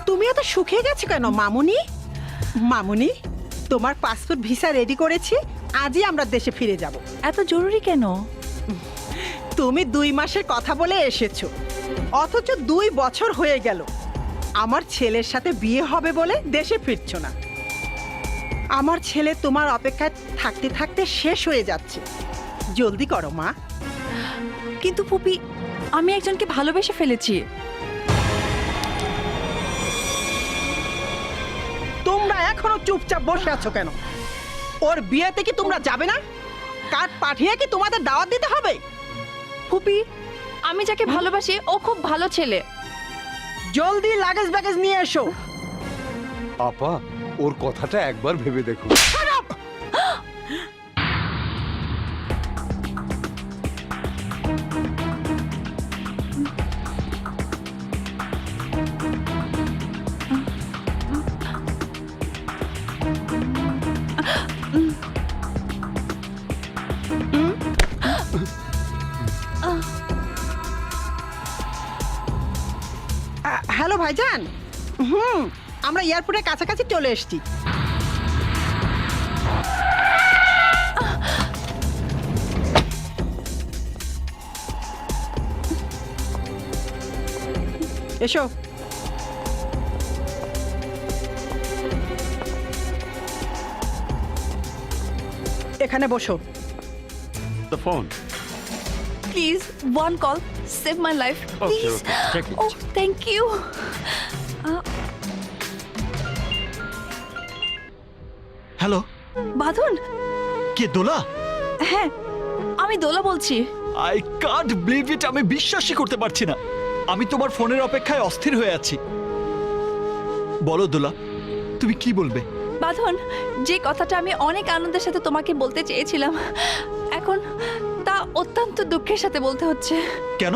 S12: তুমি এত শুকিয়ে গেছো কেন মামুনি? মামুনি, তোমার পাসপোর্ট ভিসা রেডি করেছি, আজই আমরা দেশে ফিরে যাব।
S8: এত জরুরি কেন?
S12: তুমি 2 মাসের কথা বলে এসেছো, অথচ 2 বছর হয়ে গেল আমার ছেলের সাথে বিয়ে হবে বলে দেশে ফিরছো না। আমার ছেলে তোমার অপেক্ষায় থাকতে থাকতে শেষ হয়ে যাচ্ছে। জলদি করো মা।
S8: কিন্তু ফুপি, আমি একজনকে ভালোবেসে ফেলেছি।
S12: তোমরা এখনো চুপচাপ বসে আছো কেন? ওর বিয়েতে কি তোমরা যাবে না? কার্ড পাঠিয়ে কি তোমাদের দাওয়াত দিতে হবে?
S8: ফুপি, আমি যাকে ভালোবাসি ও খুব ভালো ছেলে।
S12: জলদি লাগেজ ব্যাগেজ নিয়ে এসো।
S7: আপা, ওর কথাটা একবার ভেবে দেখো।
S12: হ্যালো ভাইজান, আমরা এয়ারপোর্টের কাছাকাছি চলে এসেছি। এসো। এখানে বসো।
S14: The phone.
S8: Please, one call, save my life. Please.
S14: Okay, take it.
S8: Oh, thank you.
S10: Hello,
S8: বাঁধন।
S10: কে দোলা?
S8: হ্যাঁ, আমি দোলা বলছি।
S10: আই কান্ট বিলিভ ইট, আমি বিশ্বাসই করতে পারছি না। আমি তোমার ফোনের অপেক্ষায় অস্থির হয়ে আছি। বলো দোলা, তুমি কি বলবে?
S8: বাঁধন, যে কথাটা আমি অনেক আনন্দের সাথে তোমাকে বলতে চেয়েছিলাম, এখন তা অত্যন্ত দুঃখের সাথে বলতে হচ্ছে।
S10: কেন?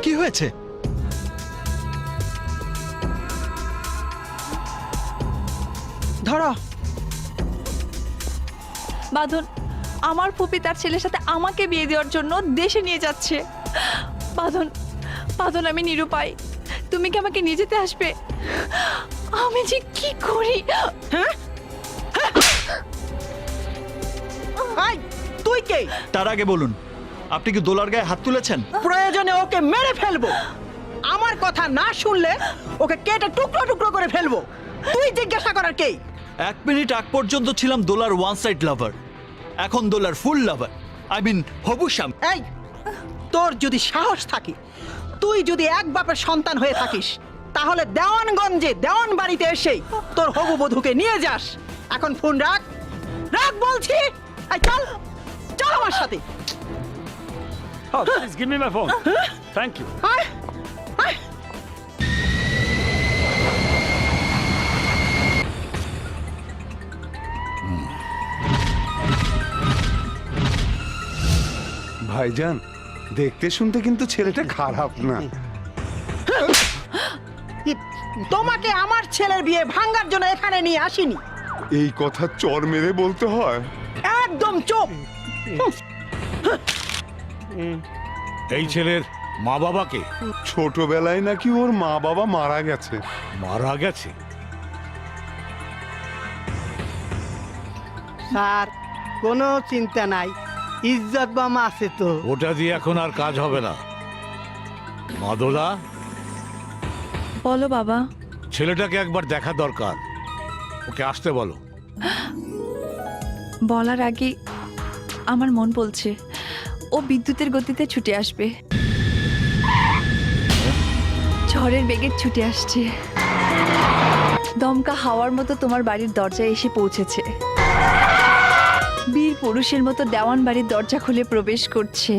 S10: কি হয়েছে?
S12: ধরো।
S8: বাঁধন, আমার ফুপি তার ছেলের সাথে আমাকে বিয়ে দেওয়ার জন্য দেশে নিয়ে যাচ্ছে। বাঁধন, বাঁধন, আমি নিরুপায়। তুমি কি আমাকে নিয়ে যেতে আসবে? আমি যে কি করি?
S12: হ্যাঁ, তুই কে?
S10: তার আগে বলুন, আপনি কি দোলার গায়ে হাত তুলেছেন?
S12: প্রয়োজনে ওকে মেরে ফেলবো। আমার কথা না শুনলে ওকে কেটে টুকরো টুকরো করে ফেলবো। তুই জিজ্ঞাসা করার কে?
S10: 1 মিনিট আগ পর্যন্ত ছিলাম দোলার ওয়ান সাইড লাভার, এখন দোলার ফুল লাভার। আই মিন হবু স্বামী।
S12: এই, তোর যদি সাহস থাকে, তুই যদি এক বাপের সন্তান হয়ে থাকিস, তাহলে দেওয়ানগঞ্জে দেওয়ান বাড়িতে এসে তোর হবু বধূকে নিয়ে যাস। এখন ফোন রাখ, রাখ বলছি। এই চল, চল আমার সাথে।
S14: Oh, please give me my phone. Thank you.
S12: আয়, আয়।
S7: ভাইজান, দেখতে শুনতে কিন্তু ছেলেটা খারাপ না।
S12: তোমাকে আমার ছেলের বিয়ে ভাঙার জন্য এখানে নিয়ে আসিনি।
S7: এই কথা চর মেরে বলতে হয়?
S12: একদম চুপ।
S1: এই ছেলের মা বাবাকে
S7: ছোটবেলায় নাকি ওর মা বাবা মারা গেছে।
S1: মারা গেছে?
S3: স্যার, কোনো চিন্তা নাই, ইজ্জত বামা আছে তো।
S1: ওটা দিয়ে এখন আর কাজ হবে না। মাদলা,
S8: বলো বাবা।
S1: ছেলেটাকে একবার দেখা দরকার। ওকে আসতে বলো।
S8: বলার আগে আমার মন বলছে ও বিদ্যুতের গতিতে ছুটে আসবে, ঝড়ের বেগে ছুটে আসছে, দমকা হাওয়ার মতো তোমার বাড়ির দরজায় এসে পৌঁছেছে, বীর পুরুষের মতো দেওয়ান বাড়ির দরজা খুলে প্রবেশ করছে।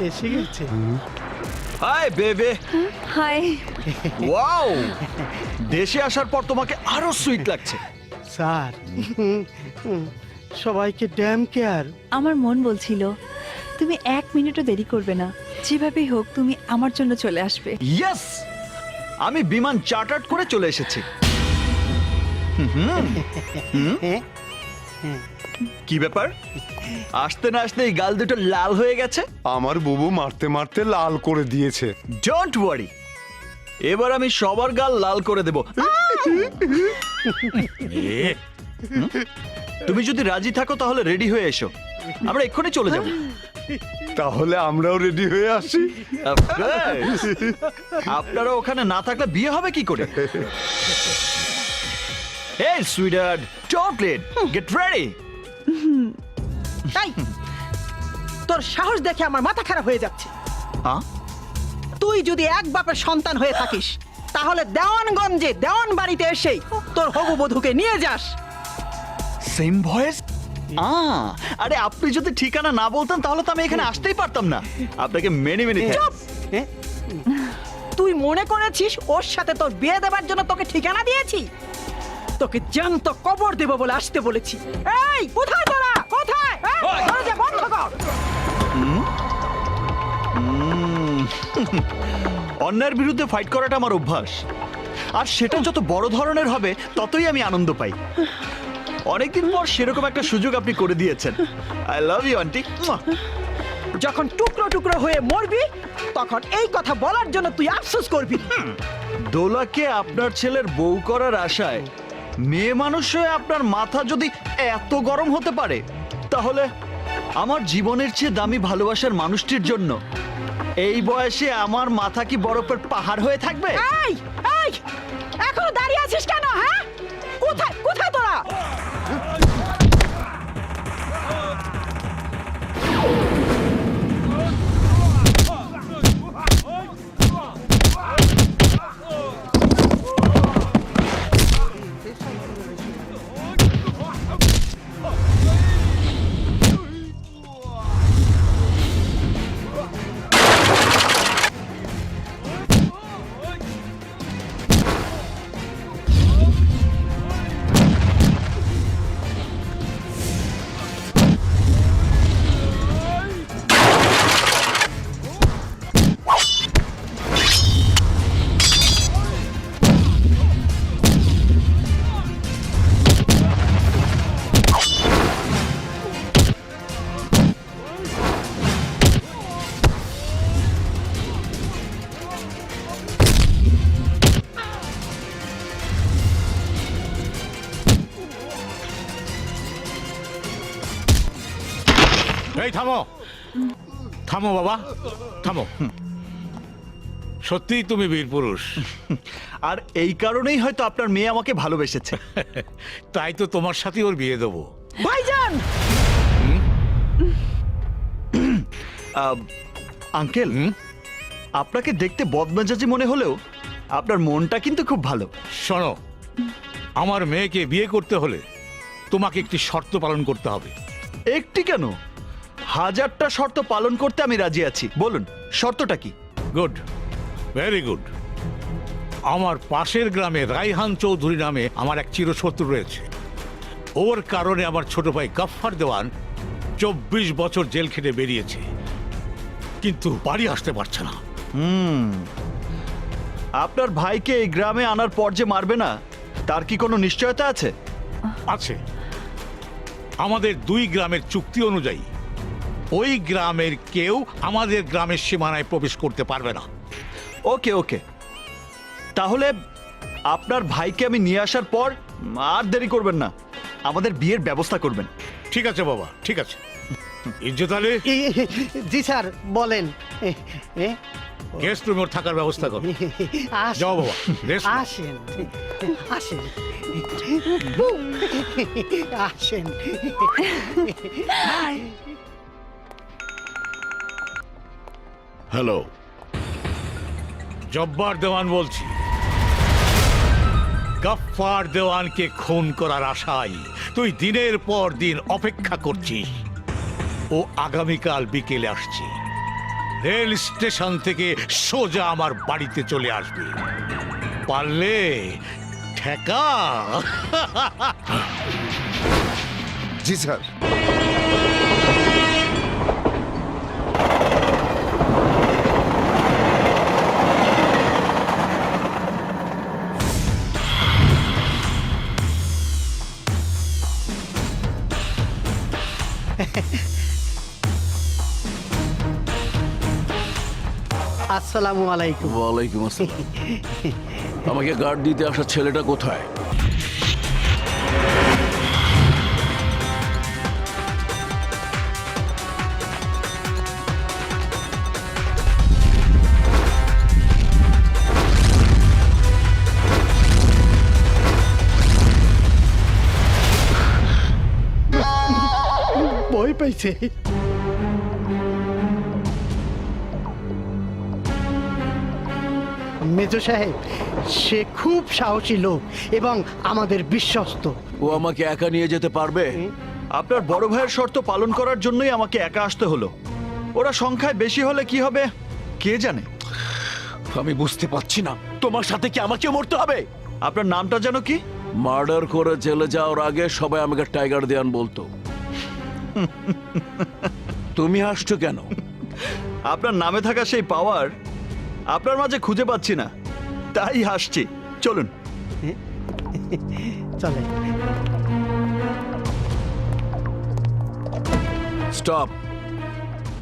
S3: এসে গেছে।
S10: হাই বেবে।
S8: হাই।
S10: ওয়াও, দেশে আসার পর তোমাকে আরো সুইট লাগছে।
S3: স্যার, সবাইকে ড্যাম কেয়ার।
S8: আমার মন বলছিল তুমি 1 মিনিটও দেরি করবে না, যেভাবেই হোক তুমি আমার জন্য চলে আসবে।
S10: ইয়েস, আমি বিমান চার্টার্ড করে চলে এসেছি। কি ব্যাপার, আসতে না আসতে এই গাল দুটো লাল হয়ে গেছে?
S7: আমার বুবু মারতে মারতে লাল করে দিয়েছে।
S10: ডোন্ট ওয়ারি, এবার আমি সবার গাল লাল করে দেব। তুমি যদি রাজি থাকো তাহলে রেডি হয়ে এসো, আমরা এক্ষুনি চলে যাব।
S7: তাহলে আমরাও রেডি হয়ে আসি।
S10: আপনারা ওখানে না থাকলে বিয়ে হবে কি করে? Hey, sweetheart, don't late. Get ready.
S12: তাই তোর সাহস দেখে আমার মাথা খারাপ হয়ে যাচ্ছে।
S10: হ্যাঁ?
S12: তুই যদি এক বাপের সন্তান হয়ে থাকিস তাহলে দেওয়ানগঞ্জে দেওয়ান বাড়িতে এসে তোর হবু বধূকে নিয়ে যাস।
S10: Same voice? আরে আপনি যদি ঠিকানা না বলতেন তাহলে তো আমি এখানে আসতেই পারতাম না। আপনাকে মেনি মেনি
S12: চুপ! তুই মনে করেছিস ওর সাথে তোর বিয়ে দেবার জন্য তোকে ঠিকানা দিয়েছি? তোকে জ্যান্ত কবর দেব বলে আসতে বলেছি। এই কোথায় তোরা, কোথায়? এই, দরজা বন্ধ কর।
S10: অন্যায়ের বিরুদ্ধে ফাইট করাটা আমার অভ্যাস, আর সেটা যত বড় ধরনের হবে ততই আমি আনন্দ পাই। অনেকদিন পর সেরকম একটা সুযোগ আপনি করে দিয়েছেন। I love you aunty.
S12: যখন টুকরো টুকরো হয়ে মরবি তখন এই কথা বলার জন্য তুই আফসোস করবি।
S10: দোলাকে আপনার ছেলের বউ করার আশায় মেয়ে মানুষ হয়ে আপনার মাথা যদি এত গরম হতে পারে, তাহলে আমার জীবনের চেয়ে দামি ভালোবাসার মানুষটির জন্য এই বয়সে আমার মাথা কি বরফের পাহাড় হয়ে থাকবে?
S12: এই এই এখনো দাঁড়িয়ে আছিস কেন? হ্যাঁ, কোথায় কোথায় তোরা?
S1: এই থামো, থামো বাবা, থামো। সত্যিই তুমি বীর পুরুষ।
S10: আর এই কারণেই হয়তো আপনার মেয়ে আমাকে ভালোবেসেছে।
S1: তাই তো তোমার সাথে ওর বিয়ে দেবো।
S12: ভাইজান!
S10: আঙ্কেল, আপনাকে দেখতে বদমেজাজি মনে হলেও আপনার মনটা কিন্তু খুব ভালো।
S1: শোনো, আমার মেয়েকে বিয়ে করতে হলে তোমাকে একটি শর্ত পালন করতে হবে।
S10: একটি কেন, 1000টা শর্ত পালন করতে আমি রাজি আছি। বলুন শর্তটা কি?
S1: Good, very good. আমার পাশের গ্রামে রাইহান চৌধুরী নামে আমার এক চিরশত্রু রয়েছে। ওর কারণে আমার ছোট ভাই গফফার দেওয়ান 24 বছর জেল খেটে বেরিয়েছে, কিন্তু বাড়ি আসতে পারছে না।
S10: আপনার ভাইকে এই গ্রামে আনার পর যে মারবে না তার কি কোনো নিশ্চয়তা আছে?
S1: আছে। আমাদের দুই গ্রামের চুক্তি অনুযায়ী ওই গ্রামের কেউ আমাদের গ্রামের সীমানায় প্রবেশ করতে পারবে না।
S10: ওকে ওকে, তাহলে আপনার ভাইকে আমি নিয়ে আসার পর আর দেরি করবেন না, আমাদের বিয়ের ব্যবস্থা করবেন।
S1: ঠিক আছে বাবা, ঠিক আছে। ইজ্জত আলী,
S3: জি স্যার, বলেন।
S1: গেস্ট রুমে ওর থাকার ব্যবস্থা করো। যাও বাবা, rest নাও।
S3: আসেন আসেন আসেন।
S4: হ্যালো,
S1: জব্বার দেওয়ান বলছি। গফফার দেওয়ানকে খুন করার আশায় তুই দিনের পর দিন অপেক্ষা করছিস। ও আগামীকাল বিকেলে আসছে। রেল স্টেশন থেকে সোজা আমার বাড়িতে চলে আসবে। পারলে ঠেকা।
S7: জি স্যার।
S3: আসসালামু আলাইকুম।
S2: ওয়ালাইকুম আসসালাম। আমাকে গার্ড দিতে আসা ছেলেটা কোথায়?
S3: ভয় পাইছে। মেজো সাহেব, সে খুব সাহসী লোক এবং আমাদের বিশ্বস্ত।
S2: ও আমাকে একা নিয়ে যেতে পারবে?
S10: আপনার বড় ভাইয়ের শর্ত পালন করার জন্যই আমাকে একা আসতে হলো। ওরা সংখ্যায় বেশি হলে কি হবে কে জানে।
S2: আমি বুঝতে পারছি না, তোমার সাথে কি আমাকে মরতে হবে?
S10: আপনার নামটা যেন কি?
S2: মার্ডার করে জেলে যাওয়ার আগে সবাই আমাকে টাইগার দেয়ান বলতো। তুমি হাসছো কেন?
S10: আপনার নামে থাকা সেই পাওয়ার আপনার মাঝে খুঁজে পাচ্ছি না, তাই হাসছি। চলুন।
S3: চলে।
S2: স্টপ,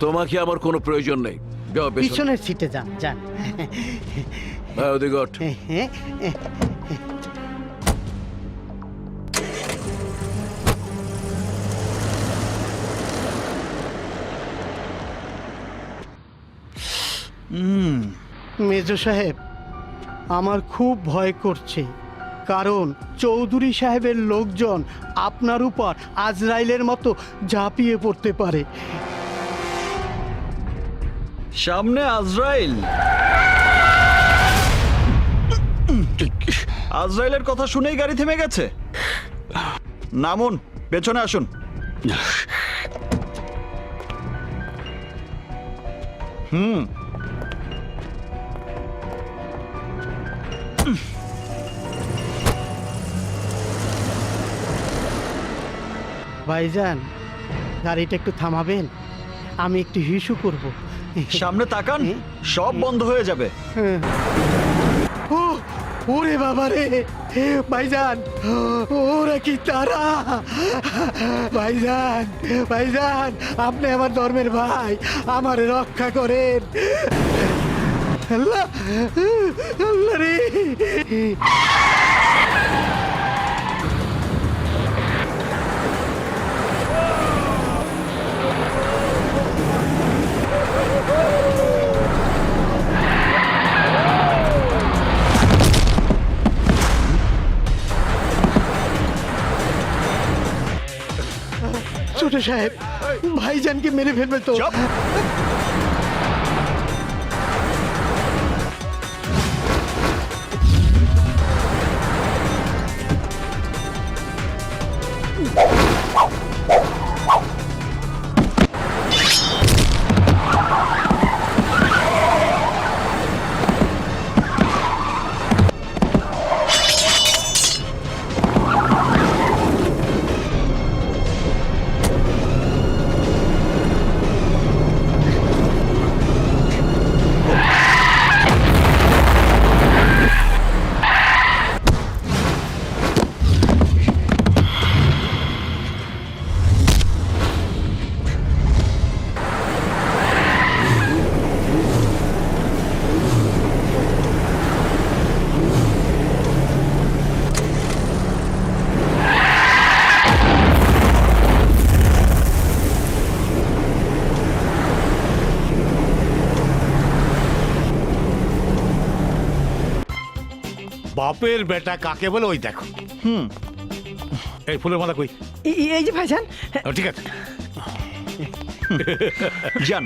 S2: তোমাকে আমার কোনো প্রয়োজন নেই। যাও পেছনে।
S3: পিছনের সিটে যান যান।
S2: ওদিকে ওঠ।
S3: মেজো সাহেব, আমার খুব ভয় করছে, কারণ চৌধুরী সাহেবের লোকজন আপনার উপর আজরাইলের মতো ঝাঁপিয়ে পড়তে পারে।
S10: সামনে আজরাইল? আজরাইলের কথা শুনেই গাড়ি থেমে গেছে। নামুন, পেছনে আসুন।
S3: ভাইজান, গাড়িটা একটু থামাবেন? আমি একটু হিসু করব।
S10: সামনে তাকান, সব বন্ধ হয়ে যাবে।
S3: ও ওরে বাবা রে, ভাইজান, ওরা কি তারা? ভাইজান, ভাইজান, আপনি আমার ধর্মের ভাই, আমার রক্ষা করেন। আল্লাহ, আল্লাহ রে। ছোট সাহেব, ভাইজানকে মেরে ফেলবে তো।
S1: বাপের বেটা কাকে বলে ওই দেখো। এই ফুলের মালা কই?
S12: এই যে ভাইজান,
S1: ঠিক আছে।
S10: জান,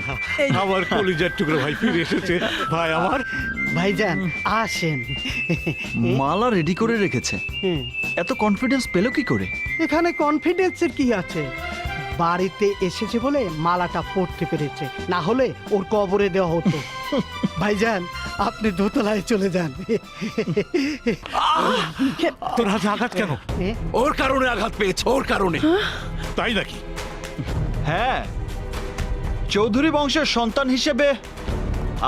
S1: আমার কলিজার টুকরো ভাই ফিরে এসেছে। ভাই আমার
S3: ভাইজান আসেন।
S10: মালা রেডি করে রেখেছে। এত কনফিডেন্স পেলো কি করে?
S3: এখানে কনফিডেন্সের কি আছে? বাড়িতে এসেছে বলে মালাটা পড়তে পেরেছে, না হলে ওর কবরে দেওয়া হতো। ভাইজান আপনি দোতলায় চলে যান।
S1: তোর হাতে আঘাত কেন?
S2: ওর কারণে আঘাত পেয়েছে, ওর কারণে।
S1: তাই নাকি?
S10: হ্যাঁ, চৌধুরী বংশের সন্তান হিসেবে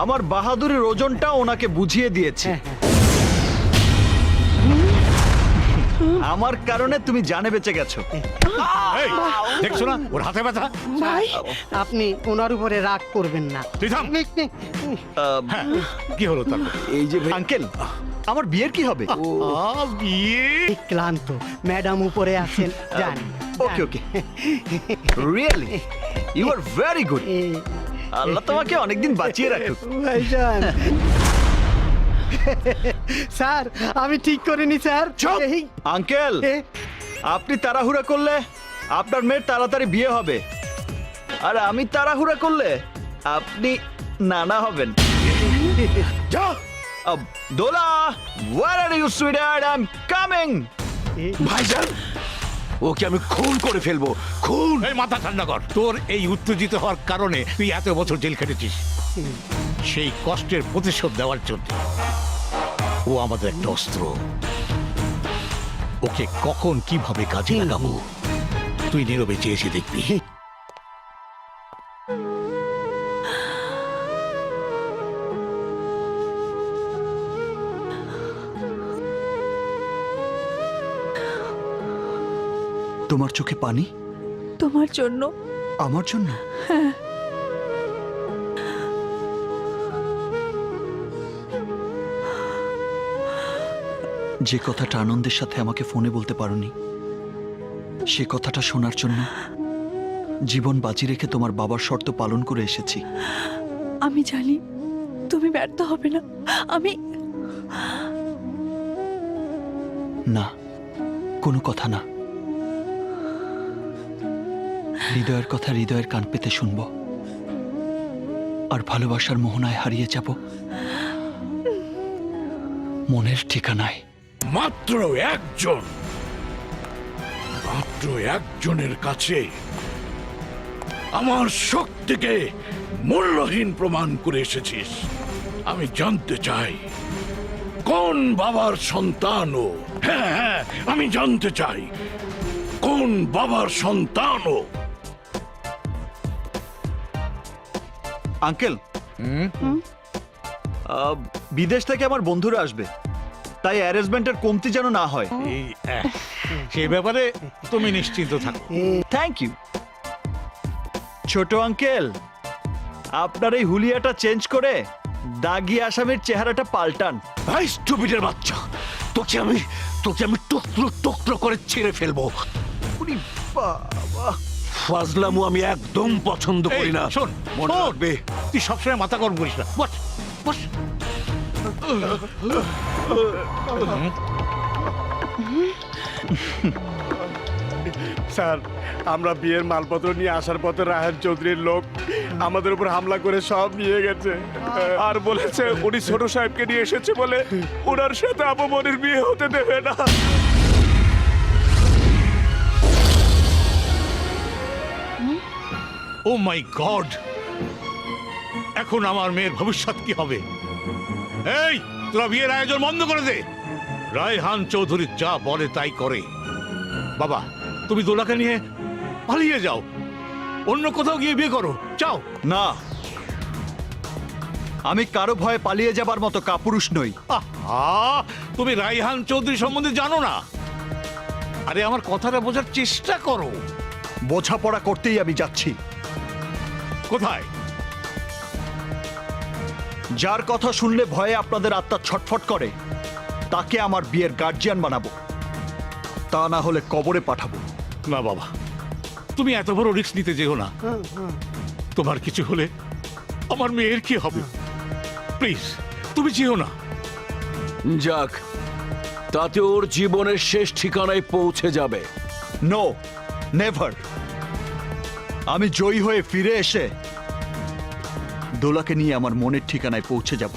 S10: আমার বাহাদুরের ওজনটা ওনাকে বুঝিয়ে দিয়েছে। আমার কারণে তুমি জানে বেঁচে গেছো।
S1: এই, দেখছো না ওর হাতে ব্যথা?
S3: ভাই আপনি ওনার উপরে রাগ করবেন না।
S1: তুই থাম। হ্যাঁ, কি হলো তার?
S10: এই যে আঙ্কেল, আমার বিয়ের কি হবে?
S1: বিয়ে?
S3: ক্লান্ত, ম্যাডাম উপরে আছেন, যান।
S10: Okay okay, really you are very good. Allah তোমাকে অনেকদিন বাঁচিয়ে রাখুক।
S3: ভাইজান স্যার আমি ঠিক করিনি স্যার।
S10: আঙ্কেল, আপনি তাড়াহুড়া করলে আপনার মেয়ের তাড়াতাড়ি বিয়ে হবে, আর আমি তাড়াহুড়া করলে আপনি নানা হবেন। দোলা, where are you sweetheart? I'm coming.
S2: ভাইজান, ওকে আমি খুন করে ফেলবো, খুন।
S1: এই মাথা ঠান্ডা কর। তোর এই উত্তেজিত হওয়ার কারণে তুই এত বছর জেল খেটেছিস। সেই কষ্টের প্রতিশোধ দেওয়ার জন্য ও আমাদের একটা অস্ত্র। ওকে কখন কিভাবে কাজে লাগাবো তুই নীরবে চেয়েছি দেখবি।
S10: তোমার চোখে পানি?
S8: তোমার জন্য।
S10: আমার জন্য?
S8: হ্যাঁ।
S10: যে কথাটা আনন্দের সাথে আমাকে ফোনে বলতে পারোনি, সে কথাটা শোনার জন্য জীবন বাজি রেখে তোমার বাবার শর্ত পালন করে এসেছি।
S8: আমি জানি তুমি ব্যর্থ হবে না। আমি
S10: না, কোনো কথা না। হৃদয়ের কথা হৃদয়ের কান পেতে শুনবো, আর ভালোবাসার মোহনায় হারিয়ে যাব মনের ঠিকানায়।
S4: মাত্র একজনের কাছে আমার শক্তিকে মূল্যহীন প্রমাণ করে এসেছিস। আমি জানতে চাই কোন বাবার সন্তান ও। হ্যাঁ, আমি জানতে চাই কোন বাবার সন্তান ও।
S10: আঙ্কেল, বিদেশ থেকে আমার বন্ধুরা আসবে, তাই অ্যারেঞ্জমেন্টের কমতি যেন না হয়।
S1: সে ব্যাপারে তুমি নিশ্চিন্ত থাকো।
S10: Thank you. ছোট আঙ্কেল, আপনার এই হুলিয়াটা চেঞ্জ করে দাগি আসামের চেহারাটা পাল্টান।
S2: ভাই স্টুপিডের বাচ্চা, তোকে আমি টুকরো টুকরো করে ছেড়ে ফেলবো। ফাজলামু আমি একদম পছন্দ করি না।
S1: শোন,
S2: মনে রাখবে,
S1: তুই সবসময় মাথা গরম করিস না। বস বস।
S16: স্যার, আমরা বিয়ের মালপত্র নিয়ে আসার পথে রাহেন চৌধুরীর লোক আমাদের উপর হামলা করে সব নিয়ে গেছে, আর বলেছে উনি ছোট সাহেবকে নিয়ে এসেছে বলে ওনার সাথে আপমনির বিয়ে হতে দেবে না।
S1: ও মাই গড, এখন আমার মেয়ের ভবিষ্যৎ কি হবে? এই তোরা বিয়ের আয়োজন বন্ধ করে দে। রায়হান চৌধুরী যা বলে তাই করে। বাবা, তুমি দোলাকে নিয়ে পালিয়ে যাও, অন্য কোথাও গিয়ে বিয়ে করো, যাও।
S10: না, আমি কারো ভয়ে পালিয়ে যাবার মতো কাপুরুষ নই।
S1: তুমি রায়হান চৌধুরী সম্বন্ধে জানো না। আরে আমার কথাটা বোঝার চেষ্টা করো।
S10: বোঝাপড়া করতেই আমি যাচ্ছি।
S1: কোথায়?
S10: যার কথা শুনলে ভয়ে আপনাদের আত্মা ছটফট করে, তাকে আমার বিয়ের গার্জিয়ান বানাবো, তা না হলে কবরে পাঠাবো।
S1: না বাবা, তুমি এত বড় রিস্ক নিতে যেও না। তোমার কিছু হলে আমার মেয়ের কি হবে? প্লিজ তুমি যেও না।
S2: যাক, তাতে ওর জীবনের শেষ ঠিকানায় পৌঁছে যাবে।
S10: No, never. আমি জয়ী হয়ে ফিরে এসে দোলাকে নিয়ে আমার মনের ঠিকানায় পৌঁছে যাব।